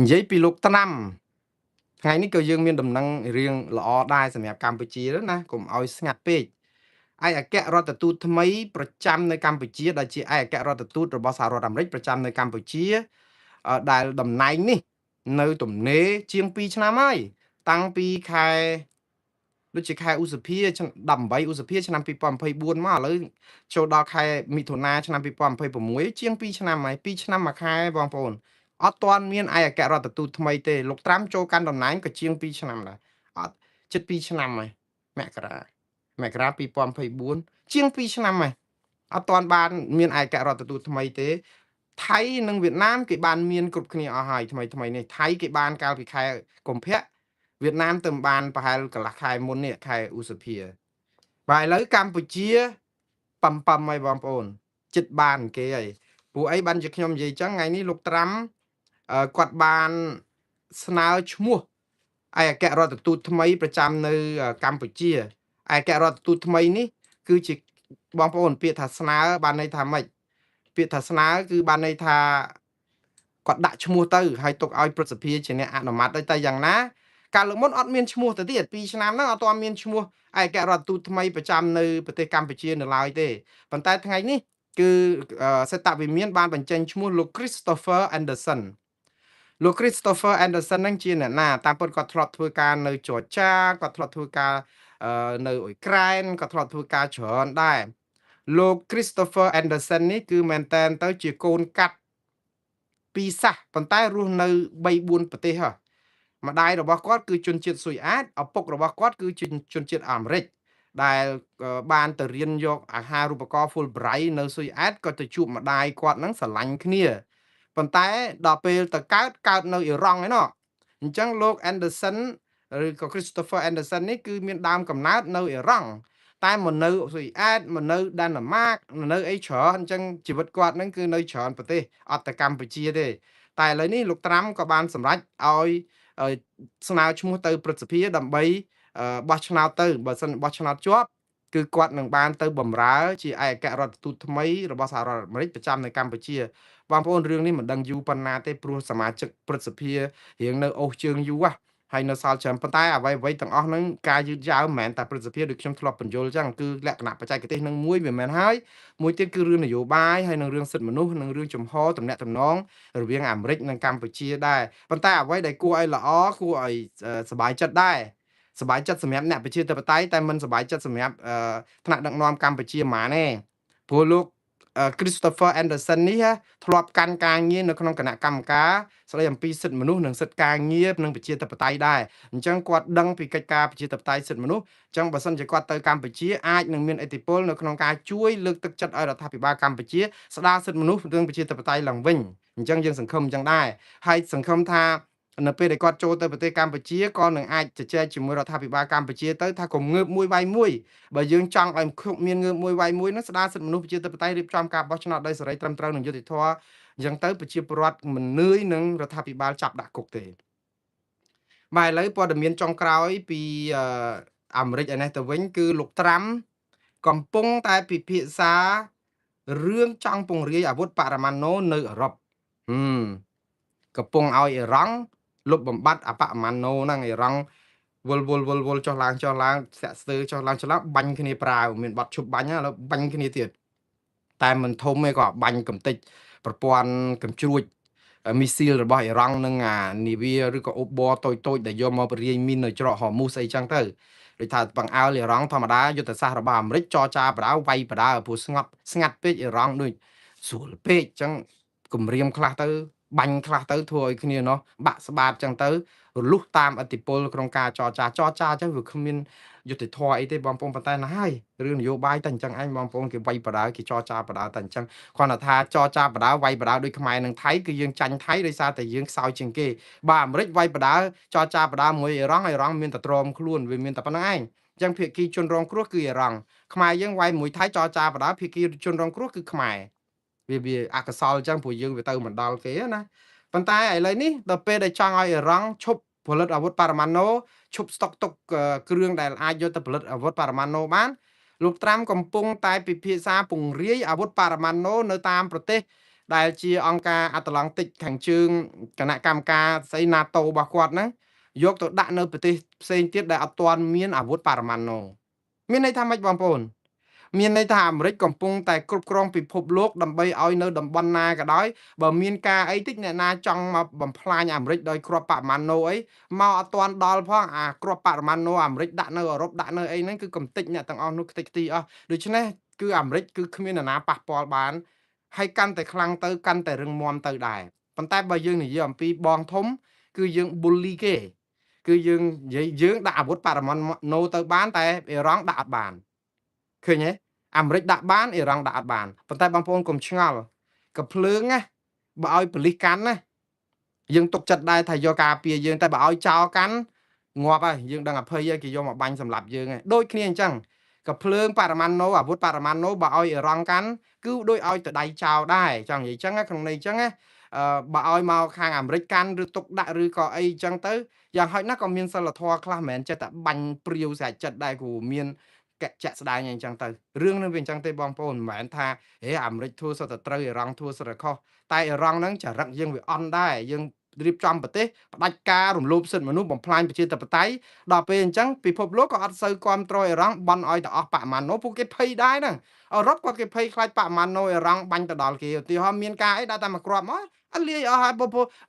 និយាយពីលោកត្រាំថ្ងៃនេះក៏យើងមានដំណឹងរឿងល្អដែរសម្រាប់កម្ពុជាណាកុំឲ្យស្ងាត់ពេកឯកអគ្គរដ្ឋទូតថ្មីប្រចាំនៅកម្ពុជាដែលជាឯកអគ្គរដ្ឋទូតរបស់សហរដ្ឋអាមេរិកប្រចាំនៅកម្ពុជាដែលតំណែងនេះនៅទំនេរជាង2ឆ្នាំហើយតាំងពីខែដូចជាខែឧសភា18ឧសភាឆ្នាំ2024មកឥឡូវចូលដល់ខែមិថុនាឆ្នាំ2026ជាង2ឆ្នាំហើយ2ឆ្នាំមួយខែបងប្អូនអត់ទាន់មានឯកអគ្គរដ្ឋទូតថ្មីទេលោកត្រាំចូលកាន់តំណែងក៏ជាង2ឆ្នាំដែរអត់ជិត2ឆ្នាំហើយមករា2024ជាង2ឆ្នាំហើយអត់ទាន់បានមានឯកអគ្គរដ្ឋទូតថ្មីទេថៃនិងវៀតណាមគេបានមានគ្រប់គ្នាអស់ហើយថ្មីនេះថៃគេបានកាលពីខែកុម្ភៈវៀតណាមទៅបានប្រហែលកន្លះខែមុននេះខែឧសភាបាទឥឡូវកម្ពុជាប៉ំហើយបងប្អូនចិត្តបានគេហើយព្រោះអីបានជាខ្ញុំនិយាយចឹងថ្ងៃនេះលោកត្រាំគាត់បានស្នើឈ្មោះឯកអគ្គរដ្ឋទូតថ្មីប្រចាំនៅកម្ពុជាឯកអគ្គរដ្ឋទូតថ្មីនេះគឺជាបងប្អូនពាក្យថាស្នើបានន័យថាម៉េចពាក្យថាស្នើគឺបានន័យថាគាត់ដាក់ឈ្មោះទៅហើយទុកឲ្យព្រឹទ្ធសភាជាអ្នកអនុម័តទៅយ៉ាងណាកាលលើកមុនអត់មានឈ្មោះទៅទៀត2ឆ្នាំហ្នឹងអត់ទាន់មានឈ្មោះឯកអគ្គរដ្ឋទូតថ្មីប្រចាំនៅប្រទេសកម្ពុជានៅឡើយទេប៉ុន្តែថ្ងៃនេះគឺសេតវិមានបានបញ្ចេញឈ្មោះលោក Christopher Anderson លោក Christopher Anderson ហ្នឹងជាអ្នកណាតាមពិតគាត់ធ្លាប់ធ្វើការនៅច័រចាគាត់ធ្លាប់ធ្វើការនៅអ៊ុយក្រែនគាត់ធ្លាប់ធ្វើការច្រើនដែរលោក Christopher Anderson នេះគឺមែនតែនទៅជាកូនកាត់ពីសាសប៉ុន្តែរស់នៅ3-4ប្រទេសម្ដាយរបស់គាត់គឺជនជាតិស៊ុយអែតឪពុករបស់គាត់គឺជនជាតិអាមេរិកដែលបានទៅរៀនយកអាហារូបករណ៍ Fulbright នៅស៊ុយអែតក៏ទៅជួបម្ដាយគាត់នឹងស្រឡាញ់គ្នាប៉ុន្តែដល់ពេលទៅកើតនៅអ៊ីរ៉ង់ឯណោះអញ្ចឹងលោក Anderson ឬក៏ Christopher Anderson នេះគឺមានដើមកំណើតនៅអ៊ីរ៉ង់តែមកនៅស៊ុយអែតមកនៅដាណឺម៉ាកនៅអីច្រើនអញ្ចឹងជីវិតគាត់នឹងគឺនៅច្រើនប្រទេសអត់ទៅកម្ពុជាទេតែឥឡូវនេះលោកត្រាំក៏បានសម្រេចឲ្យស្នើឈ្មោះទៅព្រឹទ្ធសភាដើម្បីបោះឆ្នោតទៅបើសិនបោះឆ្នោតជាប់គឺគាត់នឹងបានទៅបម្រើជាឯកអគ្គរដ្ឋទូតថ្មីរបស់សហរដ្ឋអាមេរិកប្រចាំនៅកម្ពុជាបងប្អូនរឿងនេះមិនដឹងយូរប៉ុណ្ណាទេព្រោះសមាជិកព្រឹទ្ធសភារៀងនៅអូសជើងយូរហើយនៅសល់ច្រើនប៉ុន្តែអ្វីទាំងអស់ហ្នឹងការយឺតយ៉ាវមិនមែនតែព្រឹទ្ធសភាដូចខ្ញុំធ្លាប់បញ្យល់ចឹងគឺលក្ខណៈបច្ចេកទេសនឹងមួយវាមិនមែនហើយមួយទៀតគឺរឿងនយោបាយហើយនឹងរឿងសិទ្ធិមនុស្សនិងរឿងចំហទំនាក់ទំនងរវាងអាមេរិកនិងកម្ពុជាដែរប៉ុន្តែអ្វីដែលគួរឲ្យល្អគួរឲ្យសប្បាយចិត្តដែរសប្បាយចិត្តសម្រាប់អ្នកប្រជាធិបតេយ្យតែមិនសប្បាយចិត្តសម្រាប់ថ្នាក់ដឹកនាំកម្ពុជាហ្មងទេព្រោះលោកChristopher Anderson នេះធ្លាប់កាន់ការងារនៅក្នុងគណៈកម្មការស្ដីអំពីសិទ្ធិមនុស្សនិងសិទ្ធិការងារនិងប្រជាធិបតេយ្យដែរអញ្ចឹងគាត់ដឹងពីកិច្ចការប្រជាធិបតេយ្យសិទ្ធិមនុស្សអញ្ចឹងបើសិនជាគាត់ទៅកម្ពុជាអាចនឹងមានឥទ្ធិពលនៅក្នុងការជួយលើកទឹកចិត្តឲ្យរដ្ឋាភិបាលកម្ពុជាស្ដារសិទ្ធិមនុស្សនិងប្រជាធិបតេយ្យឡើងវិញអញ្ចឹងយើងសង្ឃឹមអញ្ចឹងដែរហើយសង្ឃឹមថានៅពេលដែលគាត់ចូលទៅប្រទេសកម្ពុជាក៏នឹងអាចជជែកជាមួយរដ្ឋាភិបាលកម្ពុជាទៅថាកុំងើបមួយវាយមួយបើយើងចង់ឲ្យមានងើបមួយវាយមួយនោះស្ដារសិទ្ធិមនុស្សប្រជាធិបតេយ្យរៀបចំការបោះឆ្នោតដោយសេរីត្រឹមត្រូវនិងយុត្តិធម៌អញ្ចឹងទៅប្រជាពលរដ្ឋមិននឿយនឹងរដ្ឋាភិបាលចាប់ដាក់គុកទេបាទឥឡូវព័ត៌មានចុងក្រោយពីអាមេរិកឯនេះទៅវិញគឺលោកត្រាំកំពុងតែពិភាក្សារឿងចង់ពង្រាយអាវុធបរមាណូនៅអឺរ៉ុបកំពុងឲ្យអ៊ីរ៉ង់លុបបំបត្តិអបមាណូហ្នឹងអ៊ីរ៉ង់វល់ចុះឡើងសាក់ស្ទើចុះឡើងបាញ់គ្នាប្រាវមានបាត់ឈប់បាញ់ឥឡូវបាញ់គ្នាទៀតតែមិនធំទេក៏បាញ់កំតិចប្រព័ន្ធកំជ្រួចមីស៊ីលរបស់អ៊ីរ៉ង់នឹងអានាវាឬក៏អូបបតូចដែលយកមករាយមីននៅច្រកហូមូសអីចឹងទៅដូចថាបង្អើលអ៊ីរ៉ង់ធម្មតាយុទ្ធសាស្ត្ររបស់អាមេរិកចរចាបដៅវាយបដៅព្រោះស្ងាត់ពេកអ៊ីរ៉ង់ដូចស្រួលពេកចឹងគម្រាមខ្លះទៅបាញ់ខ្លះទៅធ្វើឲ្យគ្នានោះបាក់ស្បាតចឹងទៅរលុះតាមអតិពលក្នុងការចរចាចឹងវាគ្មានយុទ្ធធរអីទេបងប្អូនប៉ុន្តែណាហើយរឿងនយោបាយតែអញ្ចឹងឯងបងប្អូនគេវាយបដៅគេចរចាបដៅតែអញ្ចឹងគ្រាន់តែថាចរចាបដៅវាយបដៅដូចខ្មែរនិងថៃគឺយើងចាញ់ថៃដោយសារតែយើងខ្សោយជាងគេបាទអាមេរិកវាយបដៅចរចាបដៅមួយអ៊ីរ៉ង់មានតែទ្រាំខ្លួនវាមានតែប៉ុណ្្នឹងឯងអញ្ចឹងភាគីជនរងគ្រោះគឺអ៊ីរ៉ង់ខ្មែរយើងវាយមួយថៃចរចាបដៅភាគីជនរងគ្រោះគឺខ្មែរវាអកុសលអញ្ចឹងព្រោះយើងវាទៅមិនដល់គេណាប៉ុន្តែឥឡូវនេះដល់ពេលដែលចង់ឲ្យអ៊ីរ៉ង់ឈប់ផលិតអាវុធបរមាណូឈប់ស្តុកទុកគ្រឿងដែលអាចយកទៅផលិតអាវុធបរមាណូបានលោកត្រាំកំពុងតែពិភាក្សាពង្រាយអាវុធបរមាណូនៅតាមប្រទេស ដែលជាអង្គការអាត្លង់តិកខាងជើងគណៈកម្មការស្អី NATO របស់គាត់ហ្នឹងយកទៅដាក់នៅប្រទេសផ្សេងទៀតដែលអត់ទាន់មានអាវុធបរមាណូមានន័យថាម៉េចបងប្អូនមានន័យថាអាមេរិកកំពុងតែគ្រប់គ្រងពិភពលោកដើម្បីឲ្យនៅតំបន់ណាក៏ដោយបើមានការអីតិចអ្នកណាចង់មកបំផ្លាញអាមេរិកដោយគ្រាប់បរមាណូអីមកអត់ទាន់ដល់ផងអាគ្រាប់បរមាណូអាមេរិកដាក់នៅអឺរ៉ុបដាក់នៅអីហ្នឹងគឺកំតិចអ្នកទាំងអស់នោះខ្ទេចខ្ទីអស់ដូច្នេះគឺអាមេរិកគឺគ្មាននរណាប៉ះពាល់បានហើយកាន់តែខ្លាំងទៅកាន់តែរឹងមាំទៅដែរប៉ុន្តែបើយើងនិយាយអំពីបងធំគឺយើង bully គេគឺយើងនិយាយយើងដាក់អាវុធបរមាណូទៅបានតែអ៊ីរ៉ង់ដាក់អត់បានឃើញទេអាមេរិកដាក់បានអ៊ីរ៉ង់ដាក់អត់បានប៉ុន្តែបងប្អូនកុំឆ្ងល់កំភ្លើងណាបើឲ្យប៉ូលីសកាន់ណាយើងទុកចិត្តដែរថាយកការពារយើងតែបើឲ្យចោលកាន់ងាប់ហើយយើងដឹងអភ័យហើយគេយកមកបាញ់សម្លាប់យើងហើយដូចគ្នាអញ្ចឹងកំភ្លើងបរមាណូអាវុធបរមាណូបើឲ្យអ៊ីរ៉ង់កាន់គឺដូចឲ្យទៅដៃចោលដែរចង់និយាយអញ្ចឹងក្នុងន័យអញ្ចឹងណាបើឲ្យមកខាងអាមេរិកកាន់ឬទុកដាក់ឬក៏អីអញ្ចឹងទៅយ៉ាងហោចណាស់ក៏មានសិលធម៌ខ្លះមិនមែនចេះតែបាញ់ព្រាវស្រេចចិត្តដែរគ្រូមានកជាក់ស្ដែងអញ្ចឹងទៅរឿងនឹងវាអញ្ចឹងទេបងប្អូនមិនមែនថាអាមេរិកធ្វើសុទ្ធតែត្រូវអ៊ីរ៉ង់ធ្វើសុទ្ធតែខុសតែអ៊ីរ៉ង់ហ្នឹងចរិតយើងវាអន់ដែរយើងរៀបចំប្រទេសផ្ដាច់ការរំលោភសិទ្ធិមនុស្សបំផ្លាញប្រជាធិបតេយ្យដល់ពេលអញ្ចឹងពិភពលោកក៏អត់សូវគ្រប់គ្រងអ៊ីរ៉ង់បន់ឲ្យទៅអស់បមាណូពួកគេភ័យដែរហ្នឹងអឺរ៉ុបក៏គេភ័យខ្លាចបមាណូអ៊ីរ៉ង់បាញ់ទៅដល់គេឧទាហរណ៍មានការអីដាក់តែមកគ្រាប់មកអត់លាយអស់ហើយព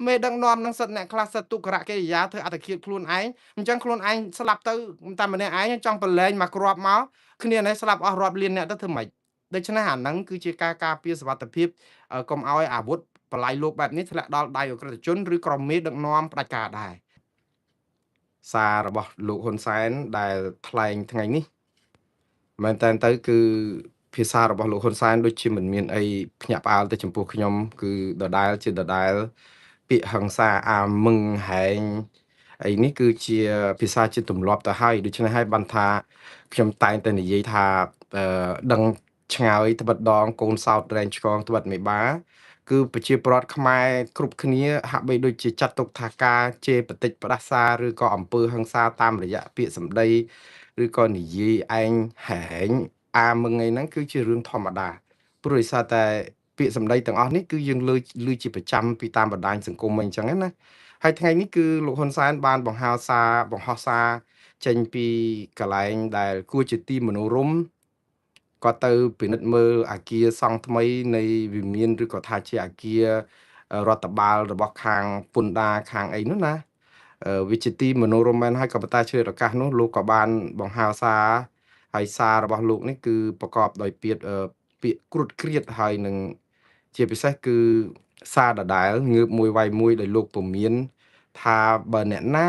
មេដឹកនាំនឹងសិតអ្នកខ្លះសិតទុក្ករកិរិយាធ្វើអត្តឃាតខ្លួនឯងអញ្ចឹងខ្លួនឯងស្លាប់ទៅតែម្នាក់ឯងចង់ប្រឡែងមកគ្រាប់មកគ្នានេះស្លាប់អស់រាប់លានអ្នកទៅធ្វើម៉េចដូច្នេះអាហ្នឹងគឺជាការការពារសុវត្ថិភាពកុំឲ្យអាវុធបល័យលោកបែបនេះធ្លាក់ដល់ដៃអក្រិតជនឬក្រុមមេដឹកនាំផ្ដាច់ការដែរសាររបស់លោកហ៊ុនសែនដែលថ្លែងថ្ងៃនេះមែនតើទៅគឺភាសារបស់លោកហ៊ុនសែនដូចជាមិនមានអីភ្ញាក់ផ្អើលទៅចំពោះខ្ញុំគឺដដែលជាដដែលពាក្យហឹង្សាអាមឹងហែងអីនេះគឺជាភាសាជាទម្លាប់ទៅហើយដូច្នេះហើយបានថាខ្ញុំតែងតែនិយាយថាដឹងឆ្ងើយត្បិតដងកូនសោតរែងឆ្កងត្បិតមេបាគឺប្រជាប្រដ្ឋខ្មែរគ្រប់គ្នាហាក់បីដូចជាចាត់ទុកថាការជេរបតិចផ្ដាសាឬក៏អំពើហឹង្សាតាមរយៈពាក្យសម្ដីឬក៏និយាយឯងហែងអាមឹងអីហ្នឹងគឺជារឿងធម្មតាព្រោះដោយសារតែពាក្យសម្ដីទាំងអស់នេះគឺយើងលើជាប្រចាំពីតាមបណ្ដាញសង្គមអីចឹងណាហើយថ្ងៃនេះគឺលោកហ៊ុនសែនបានបង្ហោះសារចេញពីកន្លែងដែលគួរជាទីមនោរម្យក៏ទៅពិនិត្យមើលអាគារសង់ថ្មីនៃវិមានឬក៏ថាជាអាគាររដ្ឋបាលរបស់ខាងពន្ធដារខាងអីនោះណាវិជាទីមនោរម្យមែនហើយក៏ប៉ុន្តែឆ្លៀតឱកាសនោះលោកក៏បានបង្ហោះសារហើយសាររបស់លោកនេះគឺប្រកបដោយពាក្យគ្រុតគ្រៀតហើយនឹងជាពិសេសគឺសារដដែលងើបមួយវាយមួយដោយលោកពមៀនថាបើអ្នកណា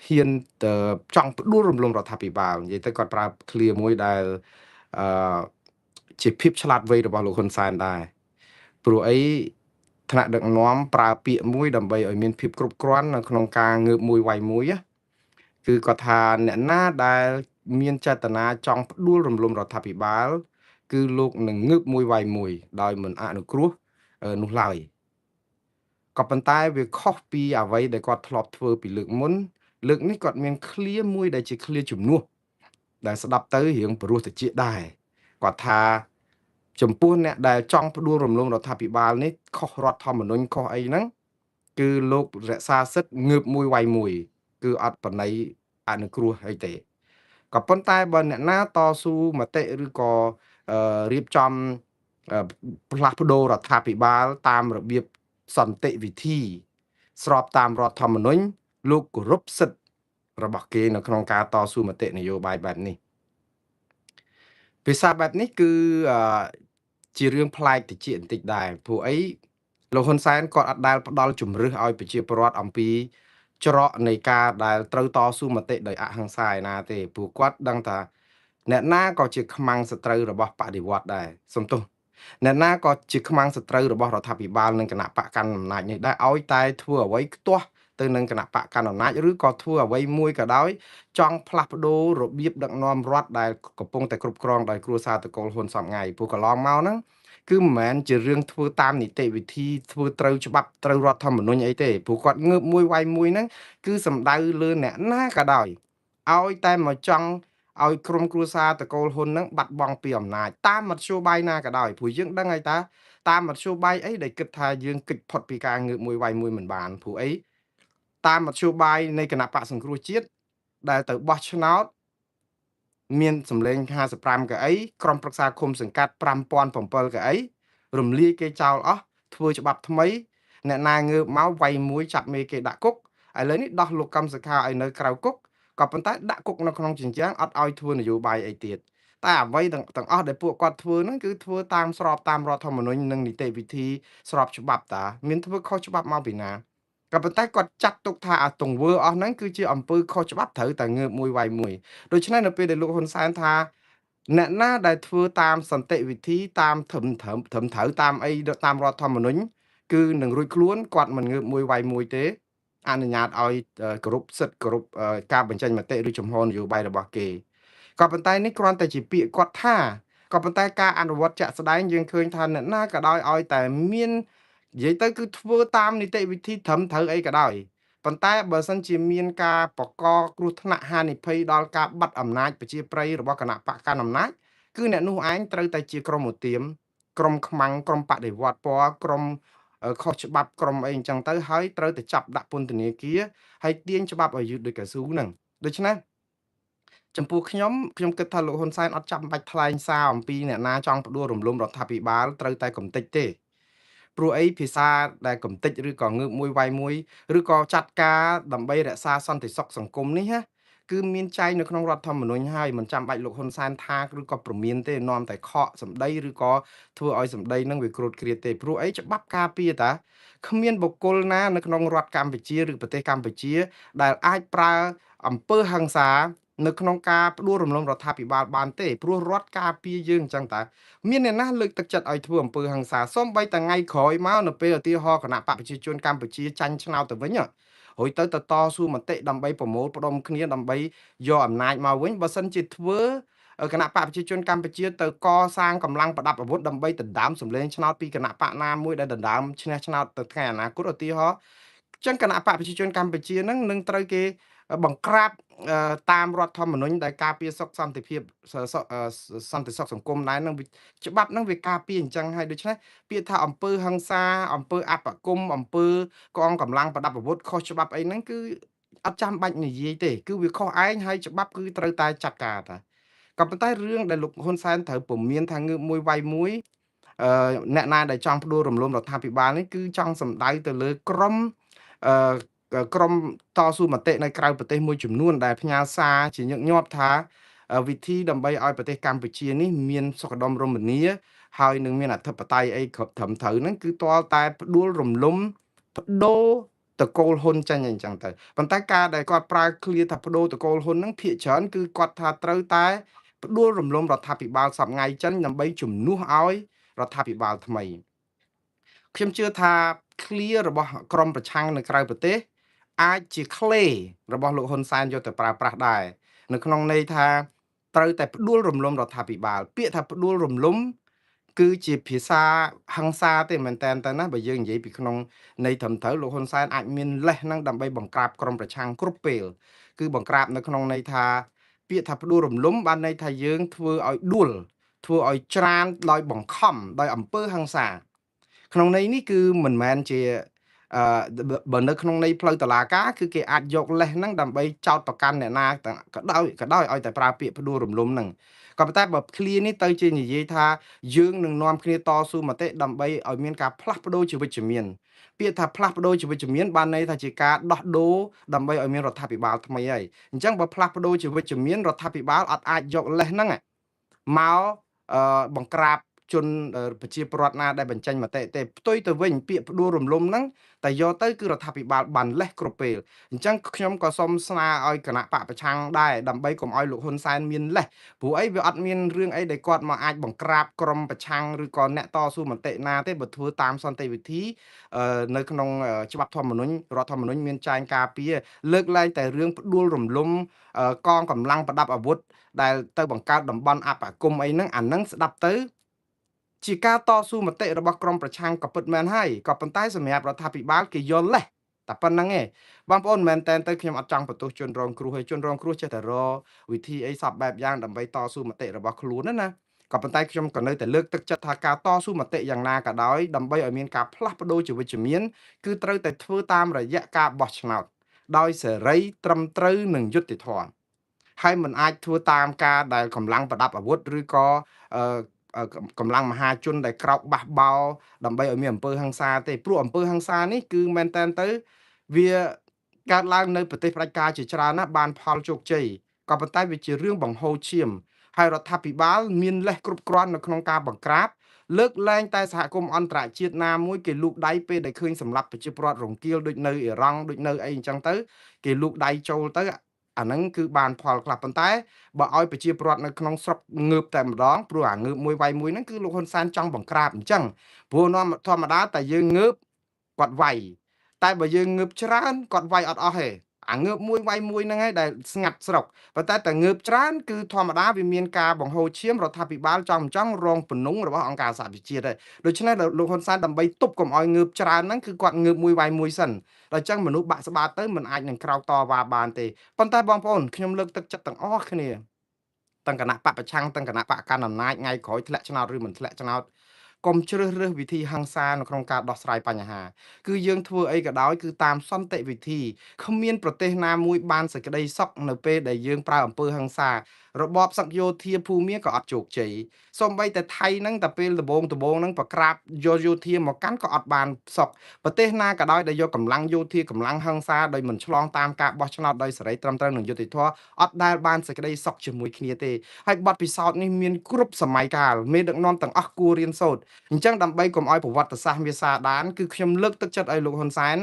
ហ៊ានទៅចង់ផ្ដួលរំលំរដ្ឋាភិបាលនិយាយទៅគាត់ប្រើឃ្លាមួយដែលអឺជាភាពឆ្លាតវៃរបស់លោកហ៊ុនសែនដែរព្រោះអីថ្នាក់ដឹកនាំប្រើពាក្យមួយដើម្បីឲ្យមានភាពគ្រប់គ្រាន់នៅក្នុងការងើបមួយវាយមួយគឺគាត់ថាអ្នកណាដែលមានចេតនាចង់ផ្ដួលរំលំរដ្ឋាភិបាលគឺលោកនឹងងើបមួយវាយមួយដោយមិនអនុគ្រោះនោះឡើយក៏ប៉ុន្តែវាខុសពីអ្វីដែលគាត់ធ្លាប់ធ្វើពីលើកមុនលើកនេះគាត់មានឃ្លាមួយដែលជាឃ្លាជំនួសដែលស្ដាប់ទៅរៀងព្រោះតិចដែរគាត់ថាចំពោះអ្នកដែលចង់ផ្ដួលរំលំរដ្ឋាភិបាលនេះខុសរដ្ឋធម្មនុញ្ញខុសអីហ្នឹងគឺលោករក្សាសិទ្ធិងើបមួយវាយមួយគឺអត់បណៃអនុគ្រោះអីទេក៏ប៉ុន្តែបើអ្នកណាតស៊ូមតិឬក៏រៀបចំផ្លាស់ប្ដូររដ្ឋាភិបាលតាមរបៀបសន្តិវិធីស្របតាមរដ្ឋធម្មនុញ្ញលោកគោរពសិទ្ធិរបស់គេនៅក្នុងការតស៊ូមតិនយោបាយបែបនេះភាសាបែបនេះគឺជារឿងប្លែកតិចបន្តិចដែរព្រោះអីលោកហ៊ុនសែនគាត់អត់ដែលផ្ដល់ជំរឿសឲ្យប្រជាពលរដ្ឋអំពីច្រកនៃការដែលត្រូវតស៊ូមតិដោយអហិង្សាឯណាទេព្រោះគាត់ដឹងថាអ្នកណាក៏ជាខ្មាំងសត្រូវរបស់បដិវត្តដែរសំទោសអ្នកណាក៏ជាខ្មាំងសត្រូវរបស់រដ្ឋាភិបាលនិងគណៈបកកណ្ដាលអំណាចនេះដែរឲ្យតែធ្វើអ្វីខ្ទាស់ទៅនឹងគណៈបកកណ្ដាលអំណាចឬក៏ធ្វើអ្វីមួយក៏ដោយចង់ផ្លាស់ប្ដូររបៀបដឹកនាំរដ្ឋដែលកំពុងតែគ្រប់គ្រងដោយគ្រួសារតកូលហ៊ុនសពថ្ងៃព្រោះកន្លងមកហ្នឹងគឺមិនមែនជារឿងធ្វើតាមនីតិវិធីធ្វើត្រូវច្បាប់ត្រូវរដ្ឋធម្មនុញ្ញអីទេព្រោះគាត់ងើបមួយវាយមួយហ្នឹងគឺសំដៅលើអ្នកណាក៏ដោយឲ្យតែមកចង់ ឲ្យក្រុមគ្រួសារតកូលហ៊ុនហ្នឹងបាត់បង់ពីអំណាចតាមមធ្យោបាយណាក៏ដោយព្រោះយើងដឹងហើយតាតាមមធ្យោបាយអីដែលគិតថាយើងគេចផុតពីការងើបមួយវាយមួយមិនបានព្រោះអីតាមមធ្យោបាយនៃគណៈបកសង្គ្រោះជាតិដែលទៅបោះឆ្នោតមានសម្លេង55កៅអីក្រុមប្រឹក្សាឃុំសង្កាត់5007កៅអីរំលាយគេចោលអស់ធ្វើច្បាប់ថ្មីអ្នកណាងើបមកវាយមួយចាប់មេគេដាក់គុកឥឡូវនេះដោះលោកកម្មសខាឲ្យនៅក្រៅគុកក៏ប៉ុន្តែដាក់គុកនៅក្នុងជញ្ជាំងអត់ឲ្យធ្វើនយោបាយអីទៀតតែអ្វីទាំងអស់ដែលពួកគាត់ធ្វើហ្នឹងគឺធ្វើតាមស្របតាមរដ្ឋធម្មនុញ្ញនិងនីតិវិធីស្របច្បាប់តាមានធ្វើខុសច្បាប់មកពីណាក៏ប៉ុន្តែគាត់ចាត់ទុកថាអាទង្វើអស់ហ្នឹងគឺជាអំពើខុសច្បាប់ត្រូវតែងើបមួយវាយមួយដូច្នេះនៅពេលដែលលោកហ៊ុនសែនថាអ្នកណាដែលធ្វើតាមសន្តិវិធីតាមត្រឹមត្រូវតាមអីតាមរដ្ឋធម្មនុញ្ញគឺនឹងរួចខ្លួនគាត់មិនងើបមួយវាយមួយទេអនុញ្ញាតឲ្យគោរពសិទ្ធិគោរពការបញ្ចេញមតិឬជំហរនយោបាយរបស់គេក៏ប៉ុន្តែនេះគ្រាន់តែជាពាក្យគាត់ថាក៏ប៉ុន្តែការអនុវត្តជាក់ស្ដែងយើងឃើញថាអ្នកណាក៏ដោយឲ្យតែមាននិយាយទៅគឺធ្វើតាមនីតិវិធីត្រឹមត្រូវអីក៏ដោយប៉ុន្តែបើសិនជាមានការបកកគ្រោះថ្នាក់ហានិភ័យដល់ការបាត់អំណាចប្រជាប្រិយរបស់គណៈបកកណ្ដាលអំណាចគឺអ្នកនោះឯងត្រូវតែជាក្រុមឧទាមក្រុមខ្មាំងក្រុមបដិវត្តពណ៌ក្រុមខុសច្បាប់ក្រុមអីអញ្ចឹងទៅហើយត្រូវតែចាប់ដាក់ពន្ធនាគារហើយទាញច្បាប់ឲ្យយឺតដូចកៅស៊ូហ្នឹងដូច្នេះចំពោះខ្ញុំគិតថាលោកហ៊ុនសែនអត់ចាំបាច់ថ្លែងសារអំពីអ្នកណាចង់ផ្ដួលរំលំរដ្ឋាភិបាលត្រូវតែកំទេចទេព្រោះអីភាសាដែលកំទេចឬក៏ងើបមួយវាយមួយឬក៏ចាត់ការដើម្បីរក្សាសន្តិសុខសង្គមនេះណាគឺមានចែងនៅក្នុងរដ្ឋធម្មនុញ្ញហើយមិនចាំបាច់លោកហ៊ុនសែនថាឬក៏ប្រមានទេនាំតែខកសម្ដីឬក៏ធ្វើឲ្យសម្ដីនឹងវាគ្រុតគ្រាតទេព្រោះអីច្បាប់ការពារតាគ្មានបុគ្គលណានៅក្នុងរដ្ឋកម្ពុជាឬប្រទេសកម្ពុជាដែលអាចប្រើអំពើហិង្សានៅក្នុងការផ្ដួលរំលំរដ្ឋាភិបាលបានទេព្រោះរដ្ឋការពារយើងអញ្ចឹងតាមានអ្នកណាលើកទឹកចិត្តឲ្យធ្វើអំពើហិង្សាសូម្បីតែថ្ងៃក្រោយមកនៅពេលឧទាហរណ៍គណៈបកប្រជាជនកម្ពុជាចាញ់ឆ្នោតទៅវិញរួចទៅតស៊ូមតិដើម្បីប្រមូលផ្ដុំគ្នាដើម្បីយកអំណាចមកវិញបើសិនជាធ្វើគណៈបកប្រជាជនកម្ពុជាទៅកសាងកម្លាំងប្រដាប់អាវុធដើម្បីដណ្ដើមសម្លេងឆ្នោតពីគណៈបកណាមួយដែលដណ្ដើមឈ្នះឆ្នោតទៅថ្ងៃអនាគតឧទាហរណ៍ចឹងគណៈបកប្រជាជនកម្ពុជានឹងត្រូវគេបង្ក្រាបតាមរដ្ឋធម្មនុញ្ញដែលការពារសុខសន្តិភាពសន្តិសុខសង្គមដែរនឹងច្បាប់នឹងវាការពារអញ្ចឹងហើយដូច្នេះពាក្យថាអំពើហិង្សាអំពើអបគមអំពើកងកម្លាំងប្រដាប់អាវុធខុសច្បាប់អីហ្នឹងគឺអត់ចាំបាច់និយាយទេគឺវាខុសឯងហើយច្បាប់គឺត្រូវតែចាត់ការតាក៏ប៉ុន្តែរឿងដែលលោកហ៊ុនសែនត្រូវពមៀនថាងើបមួយវាយមួយអ្នកណាដែលចង់ផ្ដួលរំលំរដ្ឋាភិបាលនេះគឺចង់សម្ដៅទៅលើអឺក្រុមតស៊ូមតិនៅក្រៅប្រទេសមួយចំនួនដែលផ្ញើសារជាញឹកញាប់ថាវិធីដើម្បីឲ្យប្រទេសកម្ពុជានេះមានសុខដុមរមនាហើយនឹងមានអធិបតេយ្យអីគ្រប់ត្រឹមត្រូវហ្នឹងគឺទាល់តែផ្ដួលរំលំបដូរតកូលហ៊ុនចាញ់អីចឹងទៅប៉ុន្តែការដែលគាត់ប្រើឃ្លាថាបដូរតកូលហ៊ុនហ្នឹងភាគច្រើនគឺគាត់ថាត្រូវតែផ្ដួលរំលំរដ្ឋាភិបាលសពថ្ងៃចិនដើម្បីជំនួសឲ្យរដ្ឋាភិបាលថ្មីខ្ញុំជឿថាឃ្លារបស់ក្រមប្រឆាំងនៅក្រៅប្រទេសអាចជាក្លេរបស់លោកហ៊ុនសែនយកទៅប្រើប្រាស់ដែរនៅក្នុងន័យថាត្រូវតែផ្ដួលរំលំរដ្ឋាភិបាលពាក្យថាផ្ដួលរំលំគឺជាភាសាហិង្សាទេមែនតើណាបើយើងនិយាយពីក្នុងន័យត្រឹមត្រូវលោកហ៊ុនសែនអាចមានលេសនឹងដើម្បីបង្ក្រាបក្រមប្រឆាំងគ្រប់ពេលគឺបង្ក្រាបនៅក្នុងន័យថាពាក្យថាផ្ដួលរំលំបានន័យថាយើងធ្វើឲ្យដួលធ្វើឲ្យច្រានដោយបង្ខំដោយអំពើហិង្សាក្នុងន័យនេះគឺមិនមែនជាបើនៅក្នុងន័យផ្លូវតុលាការគឺគេអាចយកលេសហ្នឹងដើម្បីចោទប្រកាន់អ្នកណាក៏ដោយឲ្យតែប្រើពាក្យផ្ដួលរំលំហ្នឹងក៏ប៉ុន្តែបើឃ្លានេះទៅជានិយាយថាយើងនឹងនាំគ្នាតស៊ូមតិដើម្បីឲ្យមានការផ្លាស់ប្ដូរជាវិជ្ជមានពាក្យថាផ្លាស់ប្ដូរជាវិជ្ជមានបានន័យថាជាការដោះដូរដើម្បីឲ្យមានរដ្ឋាភិបាលថ្មីហើយអញ្ចឹងបើផ្លាស់ប្ដូរជាវិជ្ជមានរដ្ឋាភិបាលអត់អាចយកលេសហ្នឹងមកបង្ក្រាបជនប្រជាពលរដ្ឋណាដែលបញ្ចេញមតិទេផ្ទុយទៅវិញពាក្យផ្ដួលរំលំហ្នឹងតែយកទៅគឺរដ្ឋាភិបាលបានលេសគ្រប់ពេលអញ្ចឹងខ្ញុំក៏សូមស្នើឲ្យគណៈបកប្រឆាំងដែរដើម្បីកុំឲ្យលោកហ៊ុនសែនមានលេសព្រោះអីវាអត់មានរឿងអីដែលគាត់មកអាចបង្ក្រាបក្រមប្រឆាំងឬក៏អ្នកតស៊ូមតិណាទេបើធ្វើតាមសន្តិវិធីនៅក្នុងច្បាប់ធម្មនុញ្ញរដ្ឋធម្មនុញ្ញមានចែងការពារលើកឡើងតែរឿងផ្ដួលរំលំកងកម្លាំងប្រដាប់អាវុធដែលទៅបង្កើតតំបន់អបគមអីហ្នឹងអាហ្នឹងស្ដាប់ទៅជាការតស៊ូមតិរបស់ក្រមប្រឆាំងក៏ពិតមែនហើយក៏ប៉ុន្តែសម្រាប់រដ្ឋាភិបាលគេយល់លេស តែប៉ុណ្្នឹងឯងបងប្អូនមិនមែនតែនទៅខ្ញុំអត់ចង់បន្ទោសជនរងគ្រោះទេជនរងគ្រោះចេះតែរកវិធីអីសពបែបយ៉ាងដើម្បីតស៊ូមតិរបស់ខ្លួនណាក៏ប៉ុន្តែខ្ញុំក៏នៅតែលើកទឹកចិត្តថាការតស៊ូមតិយ៉ាងណាក៏ដោយដើម្បីឲ្យមានការផ្លាស់ប្ដូរជាវិជ្ជមានគឺត្រូវតែធ្វើតាមរយៈការបោះឆ្នោតដោយសេរីត្រឹមត្រូវនិងយុត្តិធម៌ហើយមិនអាចធ្វើតាមការដែលកម្លាំងប្រដាប់អាវុធឬក៏អឺកម្លាំងមហាជនដែលក្រោកបះបោរដើម្បីឲ្យមានអំពើហិង្សាទេព្រោះអំពើហិង្សានេះគឺមែនតើទៅវាកើតឡើងនៅប្រទេសផ្ដាច់ការជាច្រើនណាស់បានផលជោគជ័យក៏ប៉ុន្តែវាជារឿងបង្ហូរឈាមហើយរដ្ឋាភិបាលមានលេសគ្រប់គ្រាន់នៅក្នុងការបង្ក្រាបលើកលែងតែសហគមន៍អន្តរជាតិណាមួយគេលូកដៃពេលដែលឃើញសម្លាប់ប្រជាពលរដ្ឋរង្គាលដូចនៅអ៊ីរ៉ង់ដូចនៅអីអញ្ចឹងទៅគេលូកដៃចូលទៅអាហ្នឹងគឺបានផលខ្លះប៉ុន្តែបើឲ្យប្រជាពលរដ្ឋនៅក្នុងស្រុកងើបតែម្ដងព្រោះអាងើបមួយវាយមួយហ្នឹងគឺលោកហ៊ុនសែនចង់បង្ក្រាបអញ្ចឹងព្រោះនាំធម្មតាតែយើងងើបគាត់វាយតែបើយើងងើបច្រើនគាត់វាយអត់អស់ទេអាងើបមួយវាយមួយហ្នឹងឯងដែលស្ងាត់ស្រុកប៉ុន្តែតែងើបច្រើនគឺធម្មតាវាមានការបង្ហូរឈាមរដ្ឋាភិបាលចង់រងពនងរបស់អង្គការសហប្រជាជាតិហើយដូច្នេះលោកហ៊ុនសែនដើម្បីទប់កុំឲ្យងើបច្រើនហ្នឹងគឺគាត់ងើបមួយវាយមួយសិនដល់អញ្ចឹងមនុស្សបាក់ស្បាតទៅមិនអាចនឹងក្រោកតវ៉ាបានទេប៉ុន្តែបងប្អូនខ្ញុំលើកទឹកចិត្តទាំងអស់គ្នាទាំងគណៈបកប្រឆាំងទាំងគណៈបកកណ្ដាលអំណាចថ្ងៃក្រោយធ្លាក់ឆ្នោតឬមិនធ្លាក់ឆ្នោតកុំជ្រើសរើសវិធីហិង្សានៅក្នុងការដោះស្រាយបញ្ហាគឺយើងធ្វើអីក៏ដោយគឺតាមសន្តិវិធីគ្មានប្រទេសណាមួយបានសេចក្តីសុខនៅពេលដែលយើងប្រើអំពើហិង្សារបបសឹកយោធាភូមាក៏អត់ជោគជ័យសូម្បីតែថៃហ្នឹងតែពេលដំបងហ្នឹងប្រក្រាបយកយោធាមកកាន់ក៏អត់បានសុខប្រទេសណាក៏ដោយដែលយកកម្លាំងយោធាកម្លាំងហិង្សាដោយមិនឆ្លងតាមការបោះឆ្នោតដោយសេរីត្រឹមត្រូវនិងយុត្តិធម៌អត់ដែលបានសេចក្តីសុខជាមួយគ្នាទេហើយបទពិសោធន៍នេះមានគ្រប់សម័យកាលមេដឹកនាំទាំងអស់គួររៀនសូត្រអញ្ចឹងដើម្បីកុំឲ្យប្រវត្តិសាស្ត្រវាសាដានគឺខ្ញុំលើកទឹកចិត្តឲ្យលោកហ៊ុនសែន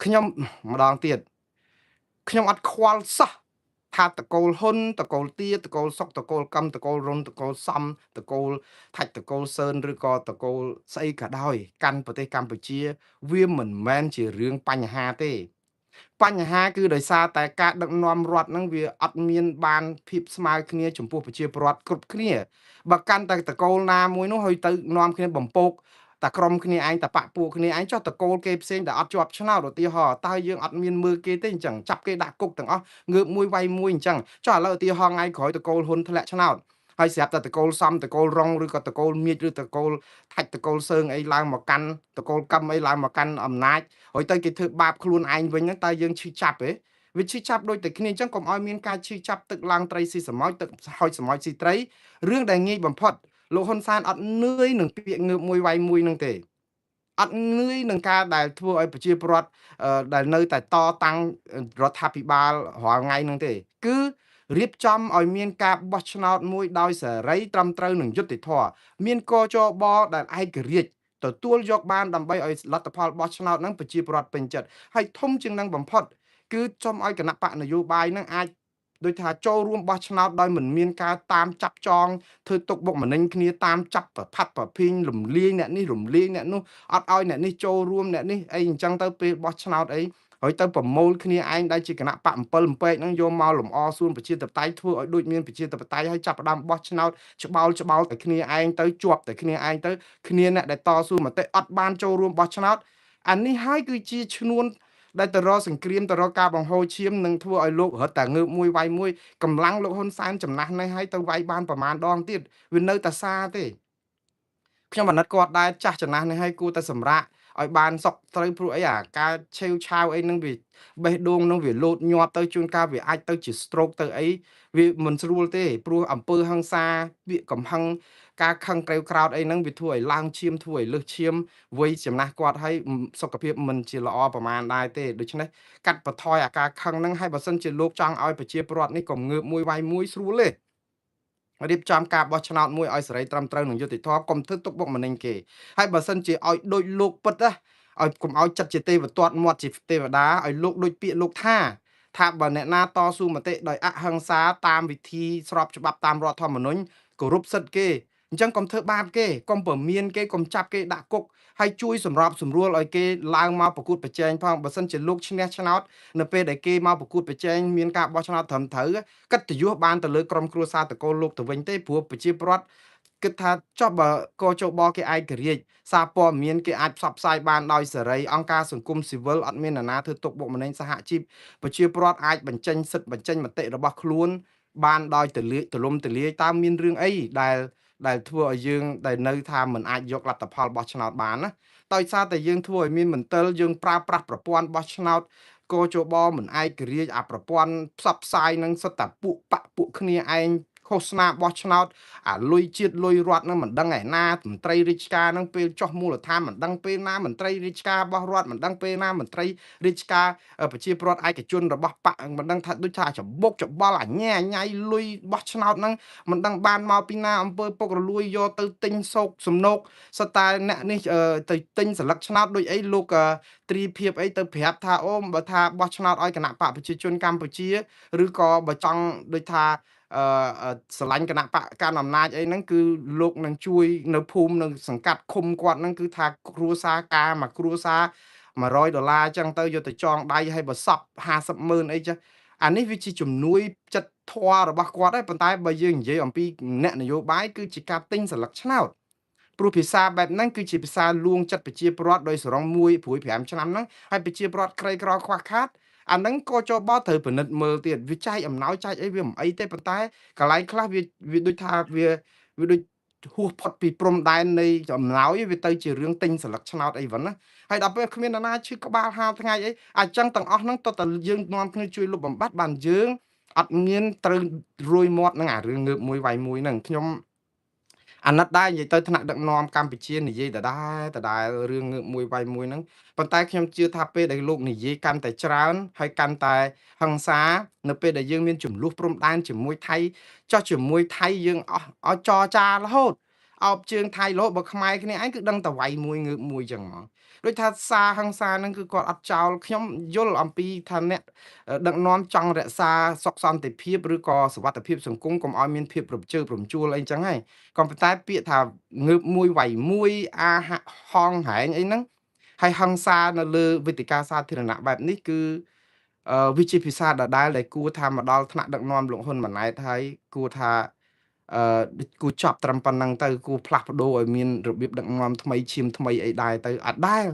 ខ្ញុំម្ដងទៀតខ្ញុំអត់ខ្វល់សោះថាតកូលហ៊ុនតកូលទាតកូលសុកតកូលកំតកូលរុនតកូលសំតកូលថាច់តកូលសឿនឬក៏តកូលស្អីក៏ដោយកាន់ប្រទេសកម្ពុជាវាមិនមែនជារឿងបញ្ហាទេបញ្ហាគឺដោយសារតែការដឹកនាំរដ្ឋហ្នឹងវាអត់មានបានភាពស្មើគ្នាចំពោះប្រជាពលរដ្ឋគ្រប់គ្នាបើកាន់តែតកូលណាមួយនោះហើយទៅនាំគ្នាបំពកតែក្រុមគ្នាឯងតែបពពួកគ្នាឯងចុះតកូលគេផ្សេងដែលអត់ជាប់ឆ្នោតឧទាហរណ៍តើយើងអត់មានមើលគេទេអញ្ចឹងចាប់គេដាក់គុកទាំងអស់ងើបមួយវាយមួយអញ្ចឹងចុះឥឡូវឧទាហរណ៍ថ្ងៃក្រោយតកូលហ៊ុនធ្លាក់ឆ្នោតហើយស្រាប់តែតកូលសំតកូលរុងឬក៏តកូលមៀចឬតកូលថាច់តកូលសើងអីឡើងមកកាន់តកូលកំអីឡើងមកកាន់អំណាចហើយទៅគេធ្វើបាបខ្លួនឯងវិញហ្នឹងតើយើងឈឺចាប់ទេវាឈឺចាប់ដូចតែគ្នាអញ្ចឹងកុំឲ្យមានការឈឺចាប់ទឹកឡើងត្រីស៊ីសមុទ្រទឹកហុចសមុទ្រស៊ីត្រីរឿងដែលងាយបំផុតលោកហ៊ុនសែនអត់នឿយនឹងពាក្យងើបមួយវាយមួយនឹងទេអត់នឿយនឹងការដែលធ្វើឲ្យប្រជាពលរដ្ឋដែលនៅតែតតាំងរដ្ឋាភិបាលរាល់ថ្ងៃនឹងទេគឺរៀបចំឲ្យមានការបោះឆ្នោតមួយដោយសេរីត្រឹមត្រូវនិងយុត្តិធម៌មានកចបដែលឯករាជ្យទទួលយកបានដើម្បីឲ្យលទ្ធផលបោះឆ្នោតហ្នឹងប្រជាពលរដ្ឋពេញចិត្តហើយធំជាងនឹងបំផុតគឺសូមឲ្យគណៈបកនយោបាយនឹងអាចដូចថាចូលរួមបោះឆ្នោតដោយមិនមានការតាមចាប់ចងធ្វើទុកបុកម្នេញគ្នាតាមចាប់ប្រផាត់ប្រភីងរំលាយអ្នកនេះរំលាយអ្នកនោះអត់ឲ្យអ្នកនេះចូលរួមអ្នកនេះអីអញ្ចឹងទៅពេលបោះឆ្នោតអីហើយទៅប្រមូលគ្នាឯងដែលជាគណៈបក7លំពេកហ្នឹងយកមកលំអសួនប្រជាធិបតេយ្យធ្វើឲ្យដូចមានប្រជាធិបតេយ្យហើយចាប់ផ្ដើមបោះឆ្នោតច្បោលតែគ្នាឯងទៅជាប់តែគ្នាឯងទៅគ្នាអ្នកដែលតស៊ូមតិអត់បានចូលរួមបោះឆ្នោតអានេះហើយគឺជាឈ្នួនដែលទៅរកសង្គ្រាមទៅរកការបង្ហូរឈាមនឹងធ្វើឲ្យលោករត់តែងើបមួយវាយមួយកម្លាំងលោកហ៊ុនសែនចំណាស់នេះហើយទៅវាយបានប្រមាណដងទៀតវានៅតែសារទេខ្ញុំអាណិតគាត់ដែរចាស់ចំណាស់នេះហើយគួរតែសម្រាកឲ្យបានសុខត្រូវព្រោះអីអាការឆេវឆាវអីនឹងវាបេះដូងនឹងវាលោតញាប់ទៅជួនកាលវាអាចទៅជា stroke ទៅអីវាមិនស្រួលទេព្រោះអំពើហិង្សាវាកំហឹងការខឹងក្រេវក្រោតអីហ្នឹងវាធ្វើឲ្យឡើងឈាមធ្វើឲ្យលើសឈាមវ័យចំណាស់គាត់ហើយសុខភាពមិនជាល្អប្រមាណដែរទេដូច្នេះកាត់បន្ថយអាការខឹងហ្នឹងហើយបើសិនជាលោកចង់ឲ្យប្រជាពលរដ្ឋនេះក៏ងើបមួយវាយមួយស្រួលទេរៀបចំការបោះឆ្នោតមួយឲ្យសេរីត្រឹមត្រូវនិងយុត្តិធម៌កុំធ្វើទុកបុកម្នេញគេហើយបើសិនជាឲ្យដូចលោកពិតណាឲ្យកុំឲ្យចិត្តជាទេវទត្តមាត់ជាទេវតាឲ្យលោកដូចពាក្យលោកថាបើអ្នកណាតស៊ូមតិដោយអហិង្សាតាមវិធីស្របច្បាប់តាមរដ្ឋធម្មនុញ្ញគោរពសិទ្ធិគេអញ្ចឹងកុំធ្វើបាបគេកុំពមៀនគេកុំចាប់គេដាក់គុកហើយជួយសម្របសម្រួលឲ្យគេឡើងមកប្រកួតប្រជែងផងបើសិនជាលោកឈ្នះឆ្នោតនៅពេលដែលគេមកប្រកួតប្រជែងមានការបោះឆ្នោតត្រឹមត្រូវកិត្តិយសបានទៅលើក្រុមគ្រួសារតកូលលោកទៅវិញទេព្រោះប្រជាពលរដ្ឋ គិតថាចុះបើកជបគេឯករាជ្យសារព័ត៌មានគេអាចផ្សព្វផ្សាយបានដោយសេរីអង្គការសង្គមស៊ីវិលអត់មាននរណាធ្វើទុកបុកម្នេញសហជីពប្រជាពលរដ្ឋអាចបញ្ចេញសិទ្ធិបញ្ចេញមតិរបស់ខ្លួនបានដោយទូលំទូលាយតើមានរឿងអីដែលធ្វើឲ្យយើងដែលនៅថាមិនអាចយកលទ្ធផលបោះឆ្នោតបានណាដោយសារតែយើងធ្វើឲ្យមានមន្ទិលយើងប្រើប្រាស់ប្រព័ន្ធបោះឆ្នោតកជបមិនឯករាជ្យអាប្រព័ន្ធផ្សព្វផ្សាយនឹងសុទ្ធតែពួកបកពួកគ្នាឯងឃោសនាបោះឆ្នោតអាលុយជាតិលុយរត់នឹងមិនដឹងឯណាមន្ត្រីរាជការនឹងពេលចោះមូលដ្ឋានមិនដឹងពេលណាមន្ត្រីរាជការរបស់រដ្ឋមិនដឹងពេលណាមន្ត្រីរាជការប្រជាពលរដ្ឋឯកជនរបស់បកមិនដឹងថាដូចថាច្បុកច្បល់អញញ៉ៃលុយបោះឆ្នោតហ្នឹងមិនដឹងបានមកពីណាអង្គើពុករលួយយកទៅទិញសោកសំណោកសតែអ្នកនេះទៅទិញស្លឹកឆ្នោតដូចអីលោកទ្រីភាពអីទៅប្រាប់ថាអូបើថាបោះឆ្នោតឲ្យគណៈបកប្រជាជនកម្ពុជាឬក៏បើចង់ដូចថាស្រឡាញ់គណៈបកកាន់អំណាចអីហ្នឹងគឺលោកនឹងជួយនៅភូមិនៅសង្កាត់ឃុំគាត់ហ្នឹងគឺថាគ្រួសារការមកគ្រួសារ$100អញ្ចឹងទៅយកទៅចងដៃឲ្យបើសព50,000អីចឹងអានេះវាជាជំនួយចិត្តធម៌របស់គាត់ដែរប៉ុន្តែបើយើងនិយាយអំពីអ្នកនយោបាយគឺជាការទិញស្លឹកឆ្នោតព្រោះភាសាបែបហ្នឹងគឺជាភាសាលួងចិត្តប្រជាពលរដ្ឋដោយសរង1 5ឆ្នាំហ្នឹងហើយប្រជាពលរដ្ឋក្រីក្រខ្វះខាតអាហ្នឹងក៏ចូលបត្រូវពិនិត្យមើលទៀតវាចែកអំណោយចែកអីវាមិនអីទេប៉ុន្តែកន្លែងខ្លះវាដូចថាវាដូចហួសផុតពីព្រំដែននៃអំណោយវាទៅជារឿងទិញស្លឹកឆ្នោតអីវិញណាហើយដល់ពេលគ្មាននរណាឈឺក្បាលហាលថ្ងៃអីអញ្ចឹងទាំងអស់ហ្នឹងតើតើយើងនាំគ្នាជួយលុបបំបាត់បានយើងអត់មានត្រូវរួយមាត់នឹងអារឿងងើបមួយវាយមួយហ្នឹងខ្ញុំអាណិតដែរនិយាយទៅថ្នាក់ដឹកនាំកម្ពុជានិយាយដដែលរឿងងើបមួយវាយមួយហ្នឹងប៉ុន្តែខ្ញុំជឿថាពេលដែលលោកនិយាយកាន់តែច្រើនហើយកាន់តែហិង្សានៅពេលដែលយើងមានចំនួនព្រំដែនជាមួយថៃចោះជាមួយថៃយើងអស់ឲ្យចរចារហូតអោបជើងថៃរហូតបើខ្មែរគ្នាឯងគឺដឹងតែវាយមួយងើបមួយចឹងហ្មងដូចថាសារហិង្សាហ្នឹងគឺគាត់អត់ចោលខ្ញុំយល់អំពីថាអ្នកដឹកនាំចង់រក្សាសុខសន្តិភាពឬក៏សុវត្ថិភាពសង្គមកុំឲ្យមានភាពរំជើបរំជួលអីចឹងហើយក៏ប៉ុន្តែពាក្យថាងើបមួយវាយមួយអាហាក់ហងហែងអីហ្នឹងហើយហិង្សានៅលើវេទិកាសាធារណៈបែបនេះគឺវាជាភាសាដដែលដែលគួរថាមកដល់ថ្នាក់ដឹកនាំលោកហ៊ុនម៉ាណែតហើយគួរថាគួរចប់ត្រឹមប៉ុណ្ណឹងទៅគួរផ្លាស់ប្ដូរឲ្យមានរបៀបដឹកនាំថ្មីឈាមថ្មីអីដែរទៅអត់ដែល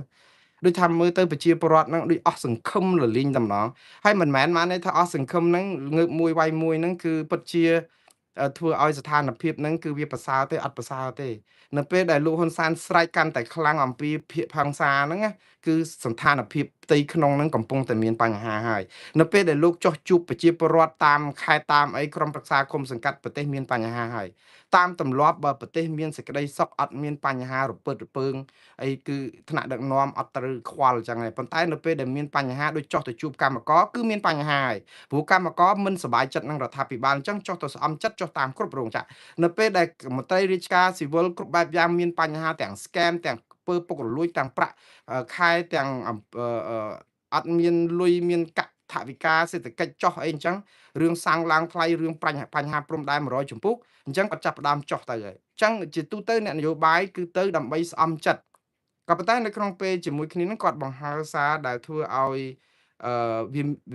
ដូចថាមើលទៅប្រជាពលរដ្ឋហ្នឹងដូចអស់សង្ឃឹមរលីងតែម្ដងហើយមិនមែនបានន័យថាអស់សង្ឃឹមហ្នឹងងើបមួយវាយមួយហ្នឹងគឺពិតជាធ្វើឲ្យស្ថានភាពហ្នឹងគឺវាប្រសើរទេអត់ប្រសើរទេនៅពេលដែលលោកហ៊ុនសែនស្រែកកាន់តែខ្លាំងអំពីភាគផង្សាហ្នឹងណាគឺស្ថានភាពផ្ទៃក្នុងហ្នឹងកំពុងតែមានបញ្ហាហើយនៅពេលដែលលោកចោះជួបប្រជាពលរដ្ឋតាមខេត្តតាមអីក្រុមប្រឹក្សាគុំសង្កាត់ប្រទេសមានបញ្ហាហើយតាមទម្លាប់បើប្រទេសមានសេចក្តីសុខអត់មានបញ្ហារពើរពើងអីគឺថ្នាក់ដឹកនាំអត់ត្រូវខ្វល់អញ្ចឹងហើយប៉ុន្តែនៅពេលដែលមានបញ្ហាដូចចោះទៅជួបកម្មករគឺមានបញ្ហាហើយព្រោះកម្មករមិនសប្បាយចិត្តនឹងរដ្ឋាភិបាលអញ្ចឹងចោះទៅស្អំចិត្តចោះតាមគ្រប់រោងចក្រនៅពេលដែលមន្ត្រីរាជការស៊ីវិលគ្រប់បែបយ៉ាងមានបញ្ហាទាំង scam ទាំងពើពុករលួយទាំងប្រាក់ខែទាំងអត់មានលុយមានកថវិកាសេដ្ឋកិច្ចចោះអីអញ្ចឹងរឿងសាំងឡើងថ្លៃរឿងបញ្ហាព្រំដែន100ជំពូកអញ្ចឹងគាត់ចាប់ផ្ដើមចោះទៅហើយអញ្ចឹងជាទូទៅអ្នកនយោបាយគឺទៅដើម្បីស្អំចិត្តក៏ប៉ុន្តែនៅក្នុងពេលជាមួយគ្នានឹងគាត់បង្ហើរសារដែលធ្វើឲ្យ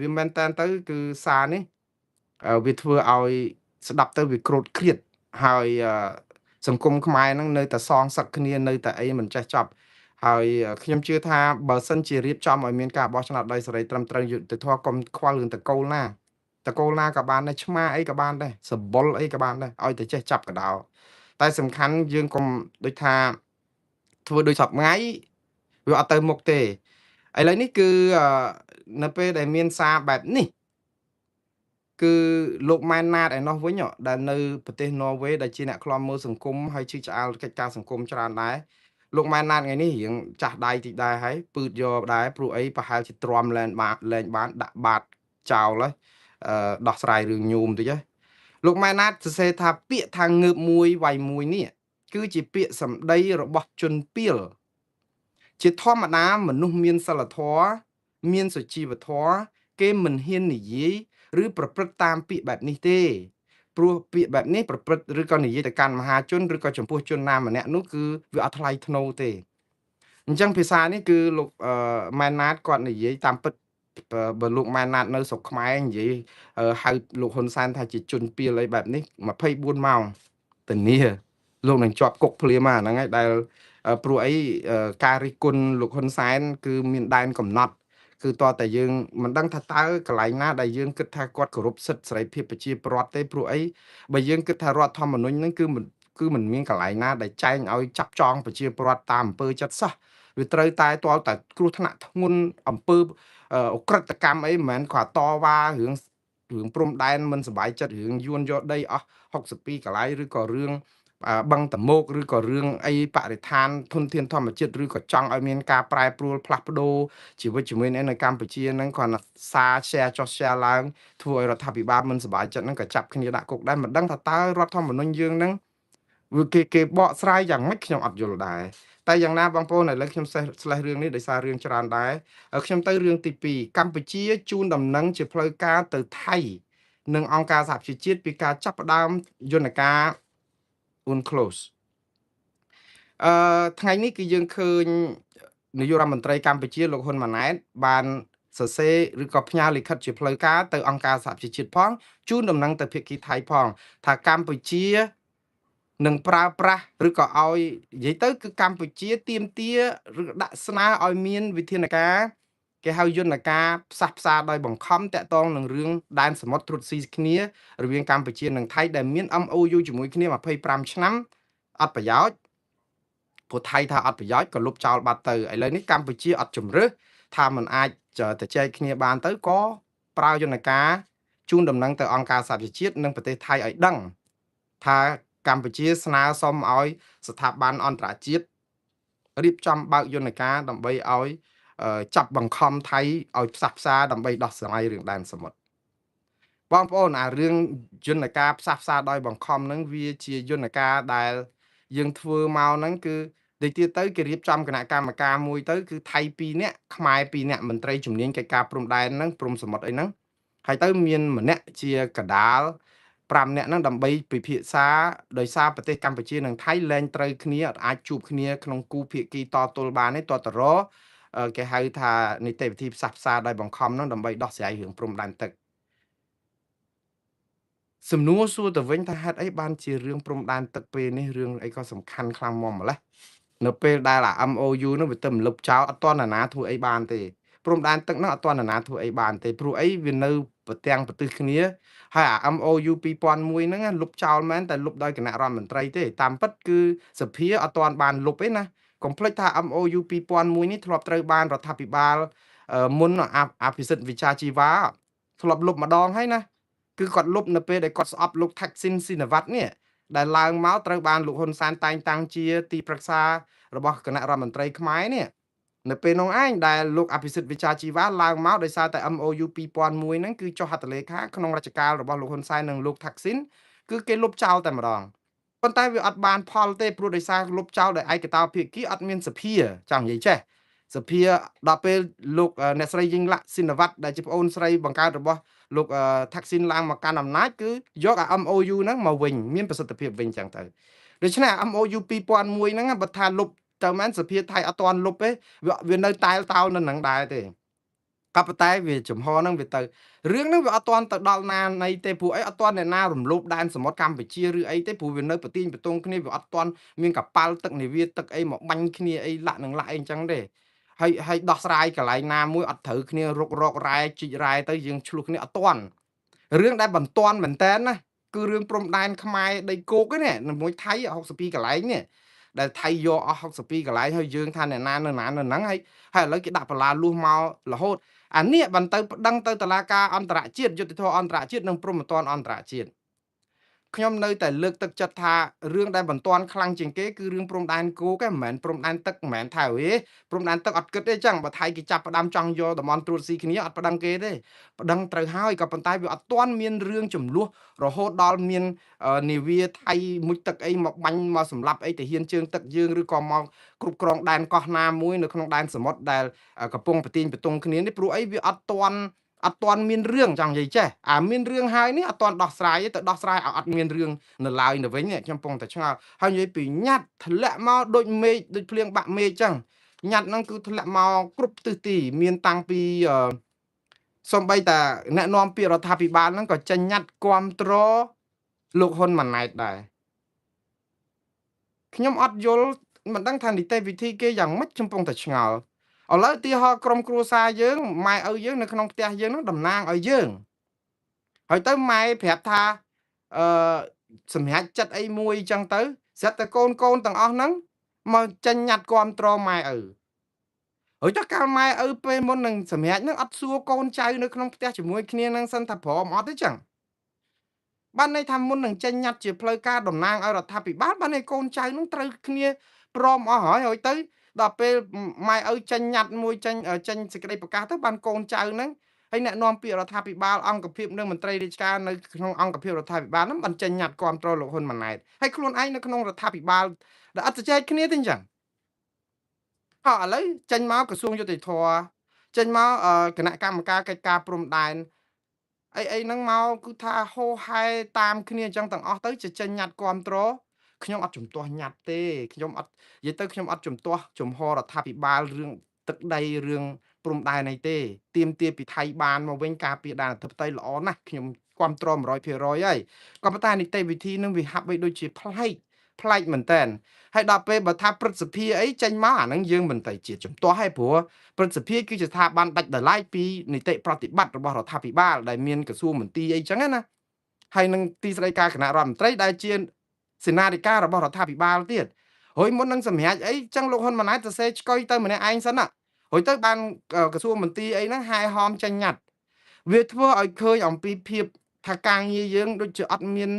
វាមែនតើទៅគឺសារនេះវាធ្វើឲ្យស្ដាប់ទៅវាក្រោតឃ្លាតហើយសង្គមខ្មែរហ្នឹងនៅតែសងសឹកគ្នានៅតែអីមិនចេះចប់ហើយខ្ញុំជឿថាបើសិនជារៀបចំឲ្យមានការបោះឆ្នោតដោយសេរីត្រឹមត្រូវយុត្តិធម៌កុំខ្វល់រឿងតកូលណាតកូលណាក៏បានដែរឆ្មាអីក៏បានដែរសបុលអីក៏បានដែរឲ្យតែចេះចាប់កដោតែសំខាន់យើងកុំដូចថាធ្វើដូចសពថ្ងៃវាអត់ទៅមុខទេឥឡូវនេះគឺនៅពេលដែលមានសារបែបនេះគឺលោកម៉ែនណាតឯណោះវិញដែលនៅប្រទេសន័រវេសដែលជាអ្នកឃ្លាំមើលសង្គមហើយជឿឆ្អាលកិច្ចការសង្គមច្រើនដែរលោកម៉ែនណាតថ្ងៃនេះរៀងចាស់ដៃតិចដែរហើយពឺតយកដែរព្រោះអីប្រហែលជាទ្រាំលែងបានដាក់បាតចោលហើយដោះស្រាយរឿងញោមតិចហើយលោកម៉ែនណាតសរសេរថាពាក្យថាងើបមួយវាយមួយនេះគឺជាពាក្យសម្ដីរបស់ជនពាលជាធម្មតាមនុស្សមានសិលធម៌មានសុជីវធម៌គេមិនហ៊ាននិយាយឬប្រព្រឹត្តតាមពាក្យបែបនេះទេព្រោះពាក្យបែបនេះប្រព្រឹត្តឬក៏និយាយទៅកាន់មហាជនឬក៏ចំពោះជនណាម្នាក់នោះគឺវាអត់ថ្លៃថ្នូរទេអញ្ចឹងភាសានេះគឺលោកម៉ែនណាតគាត់និយាយតាមពិតបើលោកម៉ែនណាតនៅស្រុកខ្មែរនិយាយហៅលោកហ៊ុនសែនថាជាជនពាលអីបែបនេះ24ម៉ោងធានា លោកនឹងជាប់គុកភ្លាមហ្នឹងហើយដែលព្រោះអីការរិះគន់លោកហ៊ុនសែនគឺមានដែនកំណត់គឺតើតែយើងមិនដឹងថាតើកន្លែងណាដែលយើងគិតថាគាត់គោរពសិទ្ធិសេរីភាពប្រជាពលរដ្ឋទេព្រោះអីបើយើងគិតថារដ្ឋធម្មនុញ្ញហ្នឹងគឺមិនមានកន្លែងណាដែលចែងឲ្យចាប់ចងប្រជាពលរដ្ឋតាមអំពើចិត្តសោះវាត្រូវតែទាល់តែគ្រោះថ្នាក់ធ្ងន់អំពើអក្រិតកម្មអីមិនមែនគាត់តវ៉ារឿងព្រំដែនមិនសบายចិត្តរឿងយួនយកដីអស់62កន្លែងឬក៏រឿងបឹងតមោកឬក៏រឿងអីបរិស្ថានធនធានធម្មជាតិឬក៏ចង់ឲ្យមានការប្រែប្រួលផ្លាស់ប្ដូរជីវិតជំនាញនៅកម្ពុជាហ្នឹងគ្រាន់តែសារ share ចុះ share ឡើងធ្វើឲ្យរដ្ឋាភិបាលមិនសប្បាយចិត្តហ្នឹងក៏ចាប់គ្នាដាក់គុកដែរមិនដឹងថាតើរដ្ឋធម្មនុញ្ញយើងហ្នឹងវាគេបកស្រាយយ៉ាងម៉េចខ្ញុំអត់យល់ដែរតែយ៉ាងណាបងប្អូនឥឡូវខ្ញុំស្លេះរឿងនេះដោយសាររឿងច្រើនដែរខ្ញុំទៅរឿងទី2កម្ពុជាជូនដំណឹងជាផ្លូវការទៅថៃនិងអង្គការសហប្រជាជាតិពីការចាប់ផ្ដើមយន្តការ UNCLOS ថ្ងៃនេះគឺយើងឃើញនាយករដ្ឋមន្ត្រីកម្ពុជាលោកហ៊ុនម៉ាណែតបានសរសេរឬក៏ផ្ញើលិខិតជាផ្លូវការទៅអង្គការសហប្រជាជាតិផងជូនដំណឹងទៅភាគីថៃផងថាកម្ពុជានឹងប្រើប្រាស់ឬក៏ឲ្យនិយាយទៅគឺកម្ពុជាទាមទារឬដាក់ស្នើឲ្យមានវិធានការគេហៅយន្តការផ្សះផ្សាដោយបង្ខំតាក់ទងនឹងរឿងដែនសមុទ្រត្រួតស៊ីគ្នារវាងកម្ពុជានិងថៃដែលមាន MOU ជាមួយគ្នា25ឆ្នាំអត់ប្រយោជន៍ព្រោះថៃថាអត់ប្រយោជន៍ក៏លុបចោលបាត់ទៅឥឡូវនេះកម្ពុជាអត់ជំរឿសថាมันអាចទៅចែកគ្នាបានទៅក៏ប្រើយន្តការជូនដំណឹងទៅអង្គការសហប្រជាជាតិនិងប្រទេសថៃឲ្យដឹងថាកម្ពុជាស្នើសុំឲ្យស្ថាប័នអន្តរជាតិរៀបចំបើកយន្តការដើម្បីឲ្យចាប់បង្ខំថៃឲ្យផ្សះផ្សាដើម្បីដោះស្រាយរឿងដែនសមុទ្របងប្អូនអារឿងយន្តការផ្សះផ្សាដោយបង្ខំហ្នឹងវាជាយន្តការដែលយើងធ្វើមកហ្នឹងគឺដូចទៀតទៅគេរៀបចំគណៈកម្មការមួយទៅគឺថៃ2នាក់ខ្មែរ2នាក់មន្ត្រីជំនាញកិច្ចការព្រំដែនហ្នឹងព្រំសមុទ្រអីហ្នឹងហើយទៅមានម្នាក់ជាកដាល5នាក់ហ្នឹងដើម្បីពិភាក្សាដោយសារប្រទេសកម្ពុជានិងថៃលែងត្រូវគ្នាអាចជួបគ្នាក្នុងគូភាគីតទល់បានទេតតរគេហៅថានីតិវិធីផ្សះផ្សាដោយបង្ខំហ្នឹងដើម្បីដោះស្រាយរឿងព្រំដែនទឹកសំណួរសួរទៅវិញថាហេតុអីបានជារឿងព្រំដែនទឹកពេលនេះរឿងអីក៏សំខាន់ខ្លាំងមកម្ល៉េះនៅពេលដែលអា MOU នោះវាទៅរំលឹបចោលអត់ទាន់ណាធ្វើអីបានទេព្រំដែនទឹកនោះអត់ទាន់ណាធ្វើអីបានទេព្រោះអីវានៅប្រទាំងប្រទិសគ្នាហើយអា MOU 2001ហ្នឹងលុបចោលមែនតែលុបដោយគណៈរដ្ឋមន្ត្រីទេតាមពិតគឺសភាអត់ទាន់បានលុបទេណាកុំភ្លេចថា MOU 2001នេះធ្លាប់ត្រូវបានរដ្ឋាភិបាលមុនអភិសិទ្ធវិជ្ជាជីវ៉ាធ្លាប់លុបម្ដងហើយណាគឺគាត់លុបនៅពេលដែលគាត់ស្អប់លោក Thaksin Shinawatra នេះដែលឡើងមកត្រូវបានលោកហ៊ុនសែនតែងតាំងជាទីប្រឹក្សារបស់គណៈរដ្ឋមន្ត្រីខ្មែរនេះនៅពេលនោះឯងដែលលោកអភិសិទ្ធវិជ្ជាជីវ៉ាឡើងមកដោយសារតែ MOU 2001ហ្នឹងគឺចុះហត្ថលេខាក្នុងរជ្ជកាលរបស់លោកហ៊ុនសែននិងលោក Thaksin គឺគេលុបចោលតែម្ដងប៉ុន្តែវាអត់បានផលទេព្រោះដោយសារលុបចោលដោយឯកតោភាគីអត់មានសភាចង់និយាយចេះសភាដល់ពេលលោកអ្នកស្រីយីងឡាក់ស៊ីនវ៉ាត់ដែលជាប្អូនស្រីបង្កើតរបស់លោក Thaksin ឡើងមកកាន់អំណាចគឺយកអា MOU ហ្នឹងមកវិញមានប្រសិទ្ធភាពវិញចឹងទៅដូច្នេះ MOU 2001ហ្នឹងបើថាលុបទៅមែនសភាថៃអត់ទាន់លុបទេវានៅតែតោលនៅនឹងដែរទេក៏ប៉ុន្តែវាចំហហ្នឹងវាទៅរឿងហ្នឹងវាអត់ទាន់ទៅដល់ណានៃទេព្រោះអីអត់ទាន់អ្នកណារំលោភដែនសមុទ្រកម្ពុជាឬអីទេព្រោះវានៅប្រទីងបទងគ្នាវាអត់ទាន់មានកប៉ាល់ទឹកនាវាទឹកអីមកបាញ់គ្នាអីលាក់នឹងលាក់អីអញ្ចឹងទេហើយដោះស្រាយកន្លែងណាមួយអត់ត្រូវគ្នារុករករ៉ែជីករ៉ែទៅយើងឆ្លោះគ្នាអត់ទាន់រឿងដែលបន្ទាន់មែនតើណាគឺរឿងព្រំដែនខ្មែរដីគោកនេះមួយថៃ62កន្លែងនេះដែលថៃយកអស់62កន្លែងហើយយើងថាអ្នកណានៅណានៅហ្នឹងហើយឥឡូវគេដាក់បលាលួសមករហូតអានេះបានទៅប្តឹងទៅតុលាការអន្តរជាតិយុត្តិធម៌អន្តរជាតិនិងព្រហ្មទណ្ឌអន្តរជាតិខ្ញុំនៅតែលើកទឹកចិត្តថារឿងដែលបន្ទាន់ខ្លាំងជាងគេគឺរឿងព្រំដែនគោកឯងមិនមែនព្រំដែនទឹកមិនមែនថាហេព្រំដែនទឹកអត់គិតទេចឹងបើថៃគេចាប់ផ្ដើមចង់យកតំបន់ត្រួតស៊ីគ្នាអត់ប្តឹងគេទេប្តឹងត្រូវហើយក៏ប៉ុន្តែវាអត់ទាន់មានរឿងចំនួនរហូតដល់មាននាវាថៃមួយទឹកអីមកបាញ់មកសម្លាប់អីទាហានជើងទឹកយើងឬក៏មកគ្រប់គ្រងដែនកោះណាមួយនៅក្នុងដែនសមុទ្រដែលកំពុងប្រទីងបតុងគ្នានេះព្រោះអីវាអត់ទាន់មានរឿងចង់និយាយចេះមានរឿងហើយនេះអត់ទាន់ដោះស្រាយទេទៅដោះស្រាយឲ្យអត់មានរឿងនៅឡើយនៅវិញខ្ញុំកំពុងតែឆ្ងល់ហើយនិយាយពីញ៉ាត់ធ្លាក់មកដូចមេឃដូចភ្លៀងបាក់មេឃចឹងញ៉ាត់ហ្នឹងគឺធ្លាក់មកគ្រប់ទិសទីមានតាំងពីសំបីតាអ្នកនាំពាក្យរដ្ឋាភិបាលហ្នឹងក៏ចេញញ៉ាត់គាំទ្រលោកហ៊ុនម៉ាណែតដែរ ខ្ញុំអត់យល់មិនដឹងថានីតិវិធីគេយ៉ាងម៉េចខ្ញុំកំពុងតែឆ្ងល់ឥឡូវឧទាហរណ៍ក្រុមគ្រួសារយើងម៉ែឪយើងនៅក្នុងផ្ទះយើងនឹងតំណាងឲ្យយើងហើយទៅម៉ែប្រាប់ថាអឺសម្រេចចិត្តអីមួយអញ្ចឹងទៅស្រាប់តែកូនទាំងអស់ហ្នឹងមកចេញញត្តិគាំទ្រម៉ែឪហើយតើកាលម៉ែឪពេលមុននឹងសម្រេចហ្នឹងអត់សួរកូនចៅនៅក្នុងផ្ទះជាមួយគ្នានឹងសិនថាព្រមអត់ទេចឹងបានន័យថាមុននឹងចេញញត្តិជាផ្លូវការតំណាងឲ្យរដ្ឋាភិបាលបានន័យកូនចៅនឹងត្រូវគ្នាព្រមអស់ហើយទៅដល់ពេលម៉ែឪចេញញត្តិមួយចេញសេចក្តីប្រកាសទៅបានកូនចៅនឹងហើយអ្នកនាំពាក្យរដ្ឋាភិបាលអង្គភាពនិងមន្ត្រីរាជការនៅក្នុងអង្គភាពរដ្ឋាភិបាលហ្នឹងបានចេញញត្តិគាំទ្រលោកហ៊ុនម៉ាណែតហើយខ្លួនឯងនៅក្នុងរដ្ឋាភិបាលដែលអត់ជជែកគ្នាទេអញ្ចឹងឥឡូវចេញមកក្រសួងយុតិធធចេញមកគណៈកម្មការកិច្ចការព្រំដែនអីហ្នឹងមកគឺថាហូហែតាមគ្នាអញ្ចឹងទាំងអស់ទៅចេញញត្តិគាំទ្រខ្ញុំអត់ជំទាស់ញត្តិទេខ្ញុំអត់និយាយទៅខ្ញុំអត់ជំទាស់ជំហររដ្ឋាភិបាលរឿងទឹកដីរឿងព្រំដែនអីទេទាមទារពីថៃបានមកវិញការពារដែនអធិបតេយ្យល្អណាស់ខ្ញុំគាំទ្រ100%ហើយក៏ប៉ុន្តែនីតិវិធីនឹងវាហាក់បីដូចជាប្លែកមែនតើហើយដល់ពេលបើថាព្រឹទ្ធសភាអីចេញមកអាហ្នឹងយើងមិនទៅជាជំទាស់ហើយព្រោះព្រឹទ្ធសភាគឺជាស្ថាប័នដាច់ដោយឡែកពីនីតិប្រតិបត្តិរបស់រដ្ឋាភិបាលដែលមានក្រសួងមន្ទីរអីចឹងណាហើយនឹងទីស្តីការគណៈរដ្ឋមន្ត្រីដែលជាសេនាធិការរបស់រដ្ឋាភិបាលទៀតហើយមុននឹងសម្រេចអីចឹងលោកហ៊ុនម៉ាណែតសរសេរឆ្កុយទៅម្នាក់ឯងសិនណាហើយទៅបានក្រសួងមន្ទីរអីហ្នឹងហែហោមចេញញត្តិវាធ្វើឲ្យឃើញអំពីភាពថាការងារយើងដូចជាអត់មាន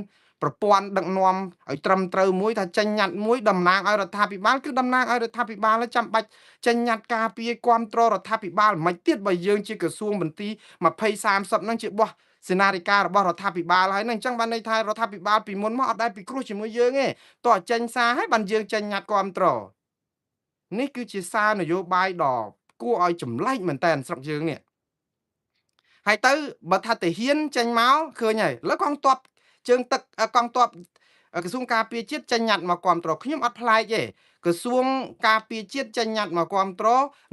ប្រព័ន្ធដឹកនាំឲ្យត្រឹមត្រូវមួយថាចេញញត្តិមួយតំណាងឲ្យរដ្ឋាភិបាលគឺតំណាងឲ្យរដ្ឋាភិបាលចាំបាច់ចេញញត្តិការពារគាំទ្ររដ្ឋាភិបាលមិនទៀតបើយើងជាក្រសួងមន្ទីរ20 30ហ្នឹងជាបោះសេនាធិការរបស់រដ្ឋាភិបាលហើយហ្នឹងអញ្ចឹងបានន័យថារដ្ឋាភិបាលពីមុនមកអត់ដែលពិគ្រោះជាមួយយើងទេតោះចេញសារឲ្យបានយើងចេញញត្តិគាំទ្រនេះគឺជាសារនយោបាយដ៏គួរឲ្យចម្លែកមែនតើស្រុកយើងនេះហើយទៅបើថាទាហានចេញមកឃើញហើយឥឡូវកងទ័ពជើងទឹកកងទ័ពក្រសួងការពារជាតិចេញញត្តិមកគាំទ្រខ្ញុំអត់ប្លែកទេក្រសួងការពារជាតិចេញញត្តិមកគាំទ្រ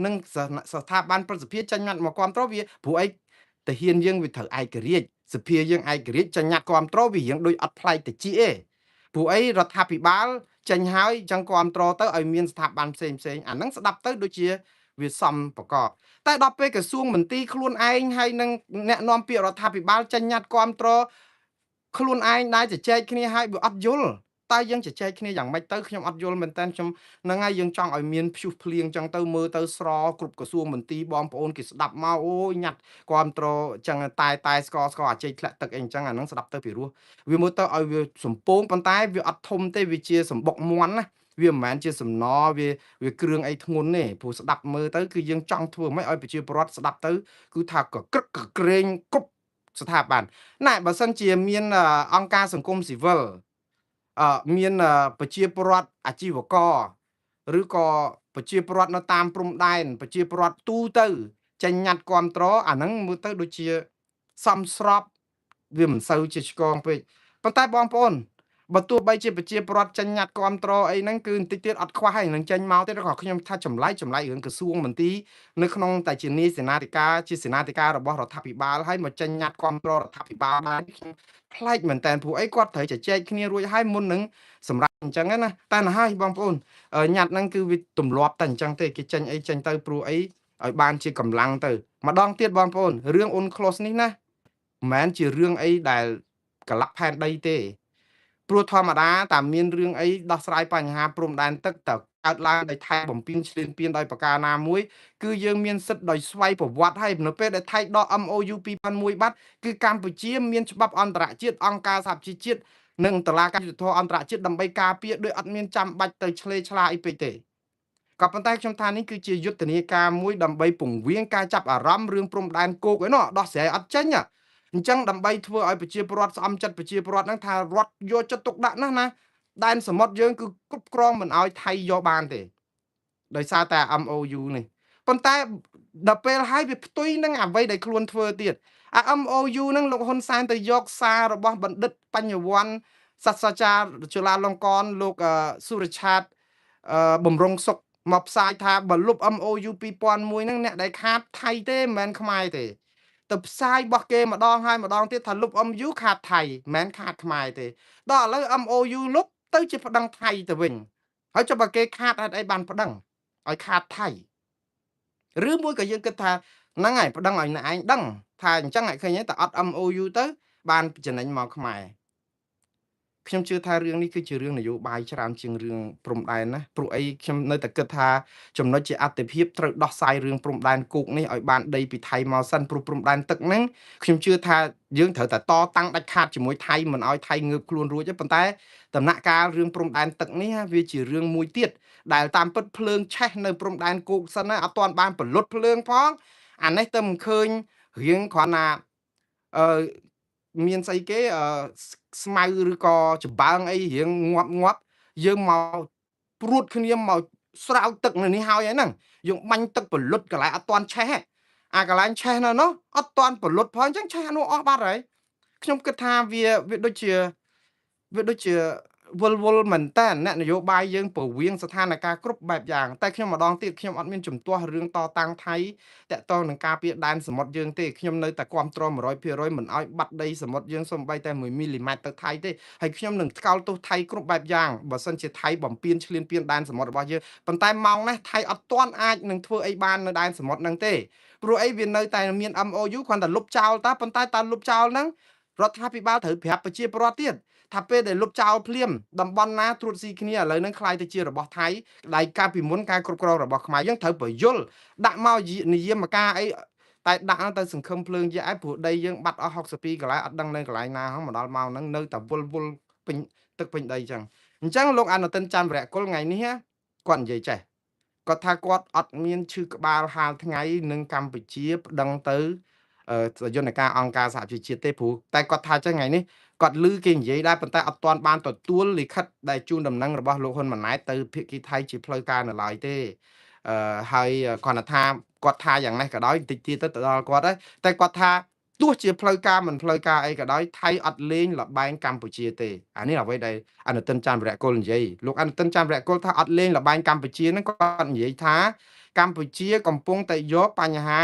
និងស្ថាប័នប្រសិទ្ធភាពចេញញត្តិមកគាំទ្រវាព្រោះអីទាហានយើងវាត្រូវឯករាជ្យសភាយើងឯករាជ្យចេញញត្តិគាំទ្រវារៀងដូចអត់ប្លែកតិចទេព្រោះអីរដ្ឋាភិបាលចេញហើយចឹងគាំទ្រទៅឲ្យមានស្ថាប័នផ្សេងអាហ្នឹងស្ដាប់ទៅដូចជាវាសមប្រកបតែដល់ពេលក្រសួងមន្ទីរខ្លួនឯងហើយនឹងអ្នកនាំពាក្យរដ្ឋាភិបាលចេញញត្តិគាំទ្រខ្លួនឯងដែលជជែកគ្នាហើយវាអត់យល់តែយើងជជែកគ្នាយ៉ាងម៉េចទៅខ្ញុំអត់យល់មែនតើខ្ញុំហ្នឹងហើយយើងចង់ឲ្យមានព្យុះភ្លៀងចឹងទៅមើលទៅស្រគ្រប់ក្រសួងមន្ទីរបងប្អូនគេស្ដាប់មកអូយញ៉ាត់គាំទ្រចឹងតែស្ករអាចេកធ្លាក់ទឹកអីចឹងអាហ្នឹងស្ដាប់ទៅពីរោះវាមើលទៅឲ្យវាសំពងប៉ុន្តែវាអត់ធំទេវាជាសម្បុកមន់ណាវាមិនមែនជាសំណវាគ្រឿងអីធ្ងន់ទេព្រោះស្ដាប់មើលទៅគឺយើងចង់ធ្វើម៉េចឲ្យប្រជាពលរដ្ឋស្ដាប់ទៅគឺថាកក្រឹកកក្រែងគ្រប់ស្ថាប័នណែបើសិនជាមានអង្គការសង្គមស៊ីវិលមានប្រជាពលរដ្ឋអាជីវករឬក៏ប្រជាពលរដ្ឋនៅតាមព្រំដែនប្រជាពលរដ្ឋទូទៅចេញញត្តិគាំទ្រអាហ្នឹងមើលទៅដូចជាសមស្របវាមិនសូវជាឆ្កងពេកប៉ុន្តែបងប្អូនបើទោះបីជាប្រជាពលរដ្ឋចេញញត្តិគាំទ្រអីហ្នឹងគឺបន្តិចទៀតអត់ខ្វះហើយនឹងចេញមកទេក៏ខ្ញុំថាចម្លែករឿងក្រសួងមន្ទីរនៅក្នុងតែជានាយសេនាធិការជាសេនាធិការរបស់រដ្ឋាភិបាលហើយមកចេញញត្តិគាំទ្ររដ្ឋាភិបាលបានខ្ញុំប្លែកមែនតើព្រោះអីគាត់ត្រូវជជែកគ្នារួចហើយមុននឹងសម្រាប់អញ្ចឹងណាតែណាហើយបងប្អូនញត្តិហ្នឹងគឺវាទម្លាប់តែអញ្ចឹងទេគេចេញអីចេញទៅព្រោះអីឲ្យបានជាកម្លាំងទៅម្ដងទៀតបងប្អូនរឿងអ៊ុនក្លូសនេះណាមិនមែនជារឿងអីដែលកលាក់ផែនដីទេព្រោះធម្មតាតាមានរឿងអីដោះស្រាយបញ្ហាព្រំដែនទឹកតើកើតឡើងដោយថៃបំពេញឈ្លានពានដោយប្រការណាមួយគឺយើងមានសិទ្ធិដោយស្វ័យប្រវត្តិហើយនៅពេលដែលថៃដក MOU 2001បាត់គឺកម្ពុជាមានច្បាប់អន្តរជាតិអង្គការសហជីវជាតិនិងតុលាការយុត្តិធម៌អន្តរជាតិដើម្បីការពារដោយអត់មានចាំបាច់ទៅឆ្លេឆ្លាអីពេកទេក៏ប៉ុន្តែខ្ញុំថានេះគឺជាយុទ្ធនាការមួយដើម្បីពង្រៀងការចាប់អារម្មណ៍រឿងព្រំដែនគោកឯណោះដោះស្រាយអត់ចេញអញ្ចឹងដើម្បីធ្វើឲ្យប្រជាពលរដ្ឋស្អំចិត្តប្រជាពលរដ្ឋហ្នឹងថារដ្ឋយកចិត្តទុកដាក់ណាដែនសមុទ្រយើងគឺគ្រប់គ្រងមិនឲ្យថៃយកបានទេដោយសារតែ MOU នេះប៉ុន្តែដល់ពេលហើយវាផ្ទុយនឹងអ្វីដែលខ្លួនធ្វើទៀតអា MOU ហ្នឹងលោកហ៊ុនសែនទៅយកសាររបស់បណ្ឌិតបញ្ញវន្តសាស្ត្រាចារ្យจุฬាលង្កនលោកសុរឆាតបំរុងសុខមកផ្សាយថាបើលុប MOU 2001ហ្នឹងអ្នកដែលខាតថៃទេមិនមែនខ្មែរទេទៅផ្សាយរបស់គេម្ដងហើយម្ដងទៀតថាលុប MOU ខាតថៃមិនមែនខាតខ្មែរទេដល់ឥឡូវ MOU លុបទៅជាប្តឹងថៃទៅវិញ ហើយចុះបើគេខាតហេតុអីបានប្តឹងឲ្យខាតថៃឬមួយក៏យើងគិតថាហ្នឹងហើយប្តឹងឲ្យអ្នកឯងដឹងថាអញ្ចឹងឲ្យឃើញតែអត់ MOU ទៅបានចំណេញមកខ្មែរខ្ញុំជឿថារឿងនេះគឺជារឿងនយោបាយច្រើនជាងរឿងព្រំដែនណាព្រោះអីខ្ញុំនៅតែគិតថាចំណុចជាអតិភិបត្រូវដោះស្រាយរឿងព្រំដែនគោកនេះឲ្យបានដីពីថៃមកសិនព្រោះព្រំដែនទឹកហ្នឹងខ្ញុំជឿថាយើងត្រូវតែតតាំងដាច់ខាតជាមួយថៃមិនឲ្យថៃងើបខ្លួនរួចទេប៉ុន្តែដំណាក់កាលរឿងព្រំដែនទឹកនេះវាជារឿងមួយទៀតដែលតាមពិតភ្លើងឆេះនៅព្រំដែនគោកសិនណាអត់ទាន់បានបលុតភ្លើងផងអានេះទៅមិនឃើញរៀងគ្រាន់ណាអឺមានស្អីគេស្មៅឬក៏ចំបើងអីរៀងងាប់យើងមកព្រួតគ្នាមកស្រោចទឹកនៅនេះហើយហ្នឹងយើងបាញ់ទឹកពលុតកន្លែងអត់ទាន់ឆេះអាកន្លែងឆេះនៅនោះអត់ទាន់ពលុតផងអញ្ចឹងឆេះអានោះអស់បាត់ហើយខ្ញុំគិតថាវាដូចជាវល់មែនតើអ្នកនយោបាយយើងពវៀងស្ថានភាពគ្រប់បែបយ៉ាងតែខ្ញុំម្ដងទៀតខ្ញុំអត់មានជំទាស់រឿងតតាំងថៃតាក់ទងនឹងការពារដែនសមុទ្រយើងទេខ្ញុំនៅតែគាំទ្រ 100% មិនអោយបាត់ដីសមុទ្រយើងសូម្បីតែ1មីលីម៉ែត្រទៅថៃទេហើយខ្ញុំនឹងថ្កោលទោសថៃគ្រប់បែបយ៉ាងបើសិនជាថៃបំពានឈ្លានពានដែនសមុទ្ររបស់យើងប៉ុន្តែម៉ោងនេះថៃអត់ទាន់អាចនឹងធ្វើអីបាននៅដែនសមុទ្រហ្នឹងទេព្រោះអីវានៅតែមាន MOU គ្រាន់តែលុបចោលតាប៉ុន្តែតើលុបចោលហ្នឹងរដ្ឋាភិបាលត្រូវប្រាប់ប្រជាពលរដ្ឋទៀតថាពេលដែលលុបចោលភ្លាមតំបន់ណាត្រួតស៊ីគ្នាឥឡូវហ្នឹងខ្លាយទៅជារបស់ថៃដែលការពីមុនការគ្រប់គ្រងរបស់ខ្មែរយើងត្រូវបញ្យលដាក់មកនិយាមការអីតែដាក់ទៅសង្ឃឹមភ្លើងយកឯព្រោះដីយើងបាត់អស់62កន្លែងអត់ដឹងនៅកន្លែងណាហ្នឹងមកដល់មកហ្នឹងនៅតែវល់ពេញទឹកពេញដីចឹងអញ្ចឹងលោកអនុទិនច័ន្ទវរៈគុលថ្ងៃនេះគាត់និយាយចេះគាត់ថាគាត់អត់មានឈឺក្បាលហាលថ្ងៃនឹងកម្ពុជាប្តឹងទៅយន្តការអង្គការសហជីវជាតិទេព្រោះតែគាត់ថាចឹងថ្ងៃនេះគាត់ឮគេនិយាយដែរប៉ុន្តែអត់ទាន់បានទទួលលិខិតដែលជូនដំណឹងរបស់លោកហ៊ុនម៉ាណែតទៅភាគីថៃជាផ្លូវការនៅឡើយទេហើយគាត់ថាគាត់ថាយ៉ាងនេះក៏ដោយតិចទៀតទៅដល់គាត់ហើយតែគាត់ថាទោះជាផ្លូវការមិនផ្លូវការអីក៏ដោយថៃអត់លេងលបែងកម្ពុជាទេអានេះអ្វីដែលអនុទិនច័ន្ទវរៈគុលនិយាយលោកអនុទិនច័ន្ទវរៈគុលថាអត់លេងលបែងកម្ពុជាហ្នឹងគាត់និយាយថាកម្ពុជាកំពុងតែយកបញ្ហា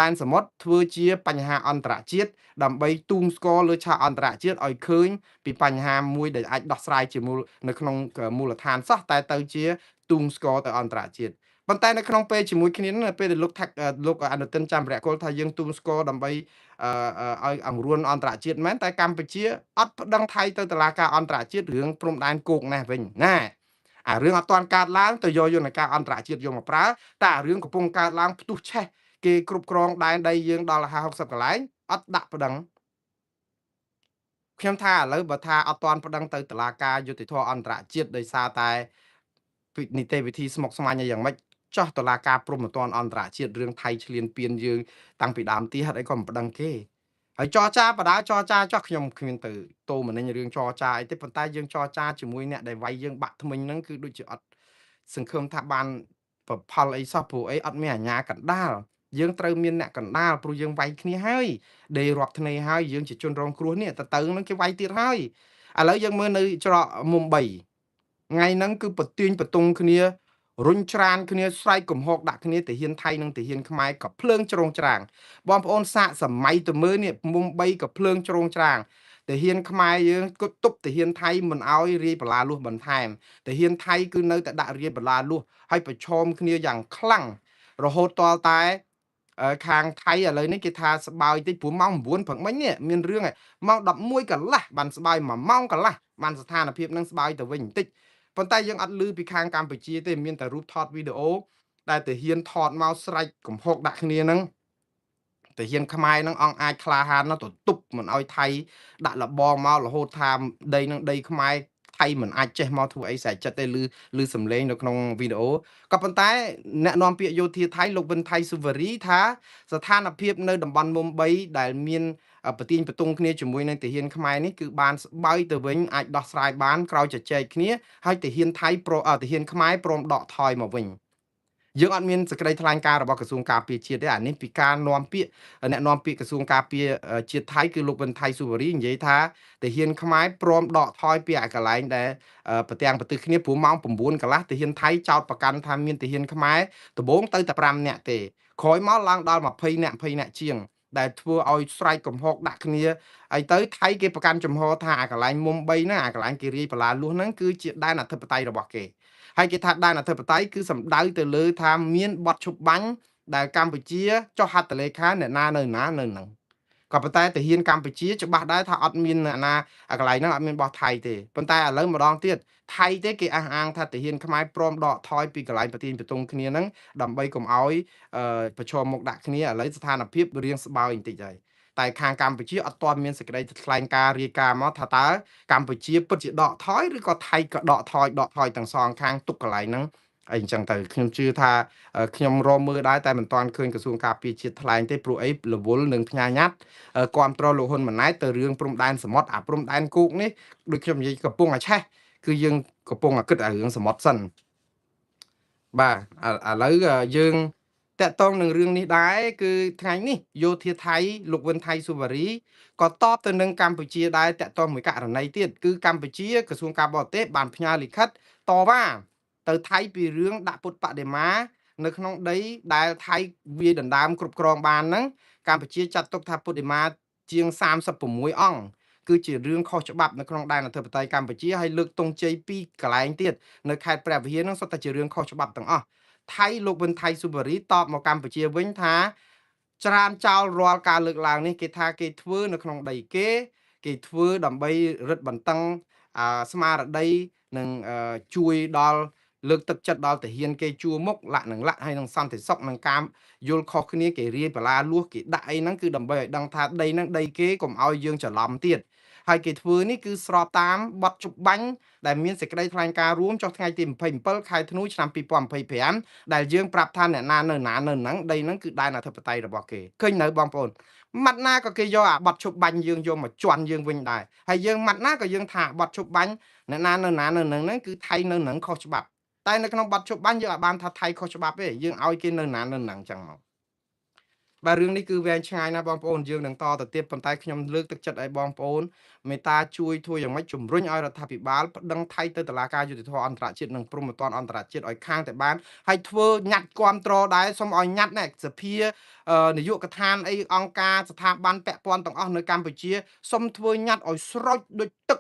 ដែនសមុទ្រធ្វើជាបញ្ហាអន្តរជាតិដើម្បីទូងស្គរលើឆាកអន្តរជាតិឲ្យឃើញពីបញ្ហាមួយដែលអាចដោះស្រាយជាមូលនៅក្នុងមូលដ្ឋានសោះតែទៅជាទូងស្គរទៅអន្តរជាតិប៉ុន្តែនៅក្នុងពេលជាមួយគ្នានៅពេលដែលលោកអនុទិនច័ន្ទវរៈគុលថាយើងទូងស្គរដើម្បីឲ្យអង្រួនអន្តរជាតិមែនតែកម្ពុជាអត់ប្តឹងថៃទៅតុលាការអន្តរជាតិរឿងព្រំដែនគោកណាវិញណាអារឿងអត់ទាន់កើតឡើងទៅយកយន្តការអន្តរជាតិយកមកប្រើតែអារឿងកំពុងកើតឡើងផ្ទុះឆេះគេគ្រប់គ្រងដែនដីយើងដល់50 60កន្លែងអត់ដាក់ប្តឹងខ្ញុំថាឥឡូវបើថាអត់ទាន់ប្តឹងទៅតុលាការយុតិធធអន្តរជាតិដោយសារតែនីតិវិធីស្មុគស្មាញយ៉ាងម៉េចចោះតុលាការព្រហ្មទណ្ឌអន្តរជាតិរឿងថៃឈ្លានពានយើងតាំងពីដើមទីហេតុអីក៏មិនប្តឹងគេហើយចរចាបដាចរចាចោះខ្ញុំគ្មានទៅតោមនិញរឿងចរចាអីទេប៉ុន្តែយើងចរចាជាមួយអ្នកដែលវាយយើងបាក់ថ្មិញហ្នឹងគឺដូចជាអត់សង្ឃឹមថាបានប្រផលអីសោះព្រោះអីអត់មានអាជ្ញាកណ្ដាលយើងត្រូវមានអ្នកកណ្ដាលព្រោះយើងវាយគ្នាហើយដេររាប់ធ្នេហើយយើងជាជនរងគ្រោះនេះទៅនឹងគេវាយទៀតហើយឥឡូវយើងមើលនៅច្រកមុំ3ថ្ងៃហ្នឹងគឺប្រទាញបតុងគ្នារុញច្រានគ្នាស្រែកកំហុកដាក់គ្នាទាហានថៃនិងទាហានខ្មែរក៏ភ្លើងច្រងច្រាងបងប្អូនសាកសម័យទៅមើលនេះមុំ3ក៏ភ្លើងច្រងច្រាងទាហានខ្មែរយើងគត់ទប់ទាហានថៃមិនអោយរាយបលាលួសបន្ថែមទាហានថៃគឺនៅតែដាក់រាយបលាលួសហើយប្រឈមគ្នាយ៉ាងខ្លាំងរហូតតតែខាងថៃឥឡូវនេះគេថាស្បើយតិចព្រោះម៉ោង9ព្រឹកមិញនេះមានរឿងម៉ោង11កន្លះបានស្បើយ1ម៉ោងកន្លះបានស្ថានភាពនឹងស្បើយទៅវិញបន្តិចប៉ុន្តែយើងអត់ឮពីខាងកម្ពុជាទេមានតែរូបថតវីដេអូដែលទាហានថតមកស្រែកកំហុកដាក់គ្នាហ្នឹងទាហានខ្មែរហ្នឹងអង្គអាចក្លាហានណាស់ទៅទប់មិនអោយថៃដាក់លបងមករហូតថាដីនឹងដីខ្មែរថៃមិនអាចចេះមកធ្វើអីស្រែកចិត្តទេឬសំឡេងនៅក្នុងវីដេអូក៏ប៉ុន្តែអ្នកនាំពាក្យយោធាថៃលោកវិនថៃស៊ូវរីថាស្ថានភាពនៅតំបន់មុំ3ដែលមានប្រទាញបតុងគ្នាជាមួយនឹងទាហានខ្មែរនេះគឺបានស្បើយទៅវិញអាចដោះស្រាយបានក្រោយជជែកគ្នាហើយទាហានថៃទាហានខ្មែរព្រមដកថយមកវិញយើងអត់មានសេចក្តីថ្លែងការណ៍របស់ក្រសួងការពារជាតិទេអានេះពីការនាំពាក្យអ្នកនាំពាក្យក្រសួងការពារជាតិថៃគឺលោកវិនថៃស៊ូវរីនិយាយថាទាហានខ្មែរព្រមដកថយពីអាកន្លែងដែលប្រទាំងប្រទិសគ្នាព្រោះម៉ោង9កន្លះទាហានថៃចោតប្រកាន់ថាមានទាហានខ្មែរដំបូងទៅតែ5នាក់ទេក្រោយមកឡើងដល់20នាក់ជាងដែលធ្វើឲ្យស្រែកកំហុកដាក់គ្នាហើយទៅថៃគេប្រកាន់ចំហថាអាកន្លែងមុំ3ហ្នឹងអាកន្លែងគេរាយបលាលួសហ្នឹងគឺជាដែនអធិបតេយ្យរបស់គេ ហើយគេថាដែនអធិបតេយ្យគឺសំដៅទៅលើថាមានបទឈប់បាញ់ដែលកម្ពុជាចុះហត្ថលេខាអ្នកណានៅហ្នឹងក៏ប៉ុន្តែទាហានកម្ពុជាច្បាស់ដែរថាអត់មានអ្នកណាកន្លែងហ្នឹងអត់មានបោះថៃទេប៉ុន្តែឥឡូវម្ដងទៀតថៃទេគេអះអាងថាទាហានខ្មែរព្រមដកថយពីកន្លែងប្រទីនបន្ទង់គ្នាហ្នឹងដើម្បីកុំឲ្យប្រឈមមុខដាក់គ្នាឥឡូវស្ថានភាពរៀងស្បើយបន្តិចហើយតែខាងកម្ពុជាអត់ទាន់មានសេចក្តីថ្លែងការណ៍រាយការណ៍មកថាតើកម្ពុជាពិតជាដកថយឬក៏ថៃក៏ដកថយទាំងសងខាងទុកកន្លែងហ្នឹងអីអញ្ចឹងទៅខ្ញុំជឿថាខ្ញុំរមមើលដែរតែមិនទាន់ឃើញក្រសួងការពារជាតិថ្លែងទេព្រោះអីរវល់នឹងផ្ញើញ៉ាត់គ្រប់គ្រងលោកហ៊ុនម៉ាណែតទៅរឿងព្រំដែនសមុទ្រអាព្រំដែនគោកនេះដូចខ្ញុំនិយាយកំពុងតែឆេះគឺយើងកំពុងតែគិតអារឿងសមុទ្រសិនបាទឥឡូវយើងតាក់ទងនឹងរឿងនេះដែរគឺថ្ងៃនេះយោធាថៃលោកវិនថៃសុវរីក៏តបទៅនឹងកម្ពុជាដែរតាក់ទងមួយករណីទៀតគឺកម្ពុជាក្រសួងការបរទេសបានផ្ញើលិខិតតវ៉ាទៅថៃពីរឿងដាក់ពុតបដិមានៅក្នុងដីដែលថៃវាយដណ្ដើមគ្រប់គ្រងបានហ្នឹងកម្ពុជាចាត់ទុកថាពុតបដិមាជាង36អង្គគឺជារឿងខុសច្បាប់នៅក្នុងដែនអធិបតេយ្យកម្ពុជាហើយលើកទង់ជ័យពីកន្លែងទៀតនៅខេត្តព្រះវិហារហ្នឹងសុទ្ធតែជារឿងខុសច្បាប់ទាំងអស់ថៃលោកវិនថៃសុវរីតបមកកម្ពុជាវិញថាច្រានចោលរាល់ការលើកឡើងនេះគេថាគេធ្វើនៅក្នុងដីគេធ្វើដើម្បីរឹតបន្តឹងស្មារតីនិងជួយដល់លើកទឹកចិត្តដល់ទាហានគេជួមុខលាក់នឹងលាក់ហើយនឹងសន្តិសុខនឹងការយល់ខុសគ្នាគេរៀបបលាលួសគេដាក់អីហ្នឹងគឺដើម្បីឲ្យដឹងថាដីហ្នឹងដីគេកុំឲ្យយើងច្រឡំទៀតហើយគេធ្វើនេះគឺស្របតាមបទជប់បាញ់ដែលមានសេចក្តីថ្លែងការណ៍រួមចុះថ្ងៃទី27ខែធ្នូឆ្នាំ2025ដែលយើងប្រាប់ថាអ្នកណានៅហ្នឹងដីហ្នឹងគឺដែនអធិបតេយ្យរបស់គេឃើញនៅបងប្អូនម៉ាត់ណាក៏គេយកអាបទជប់បាញ់យើងយកមកជន់យើងវិញដែរហើយយើងម៉ាត់ណាក៏យើងថាបទជប់បាញ់អ្នកណានៅហ្នឹងគឺថៃនៅហ្នឹងខុសច្បាប់តែនៅក្នុងបទជប់បាញ់យើងអាចបានថាថៃខុសច្បាប់ទេយើងឲ្យគេនៅហ្នឹងចឹងមកបាទរឿងនេះគឺវែងឆ្ងាយណាស់បងប្អូនយើងនឹងតទៅទៀតប៉ុន្តែខ្ញុំលើកទឹកចិត្តឲ្យបងប្អូនមេត្តាជួយធ្វើយ៉ាងម៉េចជំរុញឲ្យរដ្ឋាភិបាលប្តឹងថៃទៅតុលាការយុត្តិធម៌អន្តរជាតិនិងព្រហ្មទណ្ឌអន្តរជាតិឲ្យខាងតែបានហើយធ្វើញ៉ាត់គ្រប់ត្រដែរសូមឲ្យញ៉ាត់ណែសភានាយកដ្ឋានអីអង្គការស្ថាប័នពាក់ព័ន្ធទាំងអស់នៅកម្ពុជាសូមធ្វើញ៉ាត់ឲ្យស្រោចដូចទឹក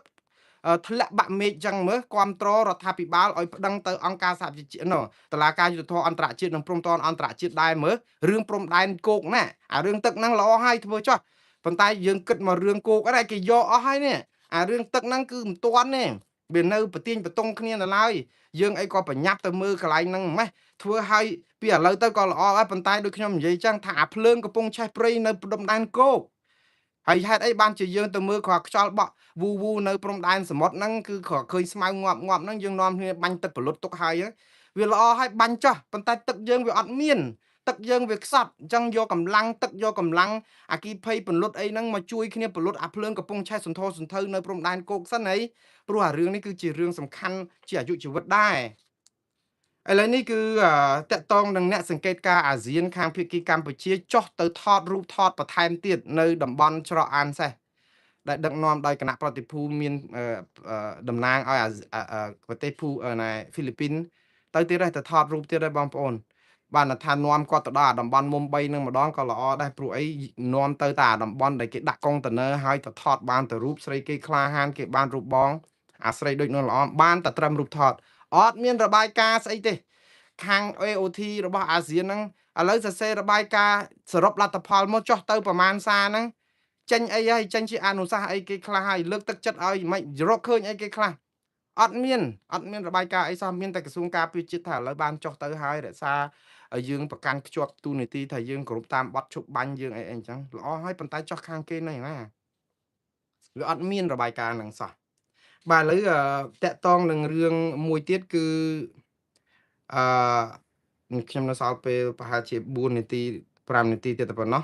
ធ្លាក់បាក់មេឃចឹងមើលគ្រប់ត្ររដ្ឋាភិបាលឲ្យប្តឹងទៅអង្គការសហជីវជាតិតឡាការយុទ្ធធរអន្តរជាតិនិងព្រំដែនអន្តរជាតិដែរមើលរឿងព្រំដែនគោកណាអារឿងទឹកហ្នឹងល្អហើយធ្វើចុះប៉ុន្តែយើងគិតមករឿងគោកអីគេយកអស់ហើយនេះអារឿងទឹកហ្នឹងគឺមិនទាន់ទេវានៅប្រទៀងបតុងគ្នានៅឡើយយើងអីក៏ប្រញាប់ទៅមើលកន្លែងហ្នឹងម៉េះធ្វើឲ្យពីឥឡូវទៅក៏ល្អហើយប៉ុន្តែដូចខ្ញុំនិយាយចឹងថាអាភ្លើងកំពុងឆេះព្រៃនៅព្រំដែនគោកហើយហេតុអីបានជាយើងទៅមើលគ្រាខ្យល់បក់វូនៅព្រំដែនសមុទ្រហ្នឹងគឺគ្រាឃើញស្មៅងាប់ហ្នឹងយើងនាំគ្នាបាញ់ទឹកពលុតទុកហើយវាល្អហើយបាញ់ចោះប៉ុន្តែទឹកយើងវាអត់មានទឹកយើងវាខ្សត់អញ្ចឹងយកកម្លាំងទឹកយកកម្លាំងអាគីភ័យពលុតអីហ្នឹងមកជួយគ្នាពលុតអាភ្លើងកំពុងឆេះសន្ធោសន្ធៅនៅព្រំដែនគោកសិនអីព្រោះអារឿងនេះគឺជារឿងសំខាន់ជាអាយុជីវិតដែរឥឡូវនេះគឺតកតងនឹងអ្នកសង្កេតការអាស៊ានខាងភាគីកម្ពុជាចុះទៅថតរូបថតបន្ថែមទៀតនៅតំបន់ច្រកអានសេះដែលដឹកនាំដោយគណៈប្រតិភូមានតំណាងឲ្យប្រទេសហ្វីលីពីនទៅទៀតទៅថតរូបទៀតហើយបងប្អូនបានថានាំគាត់ទៅដល់តំបន់មុំ3នឹងម្ដងក៏ល្អដែរព្រោះអីនាំទៅតាតំបន់ដែលគេដាក់កុងតឺន័រហើយទៅថតបានទៅរូបស្រីគេក្លាហានគេបានរូបបងអាស្រីដូចនោះល្អបានតែត្រឹមរូបថតអត់មានរបាយការណ៍ស្អីទេខាង AOT របស់អាស៊ានហ្នឹងឥឡូវសរសេររបាយការណ៍សរុបលទ្ធផលមកចុះទៅប្រមាណសារហ្នឹងចេញអីហើយចេញជាអនុសាសន៍អីគេខ្លះហើយលើកទឹកចិត្តឲ្យមិនរកឃើញអីគេខ្លះអត់មានរបាយការណ៍អីសោះមានតែក្រសួងការពារជាតិថាឥឡូវបានចុះទៅហើយរក្សាឲ្យយើងប្រកាន់ខ្ជាប់ទូនីតិថាយើងគ្រប់តាមបទឈប់បាញ់យើងអីអញ្ចឹងល្អហើយប៉ុន្តែចុះខាងគេនៅណាវាអត់មានរបាយការណ៍ហ្នឹងសោះបាទឥឡូវតកតងនឹងរឿងមួយទៀតគឺអឺខ្ញុំនៅសល់ពេលប្រហែលជា4នាទី5នាទីទៀតតែប៉ុណ្ណោះ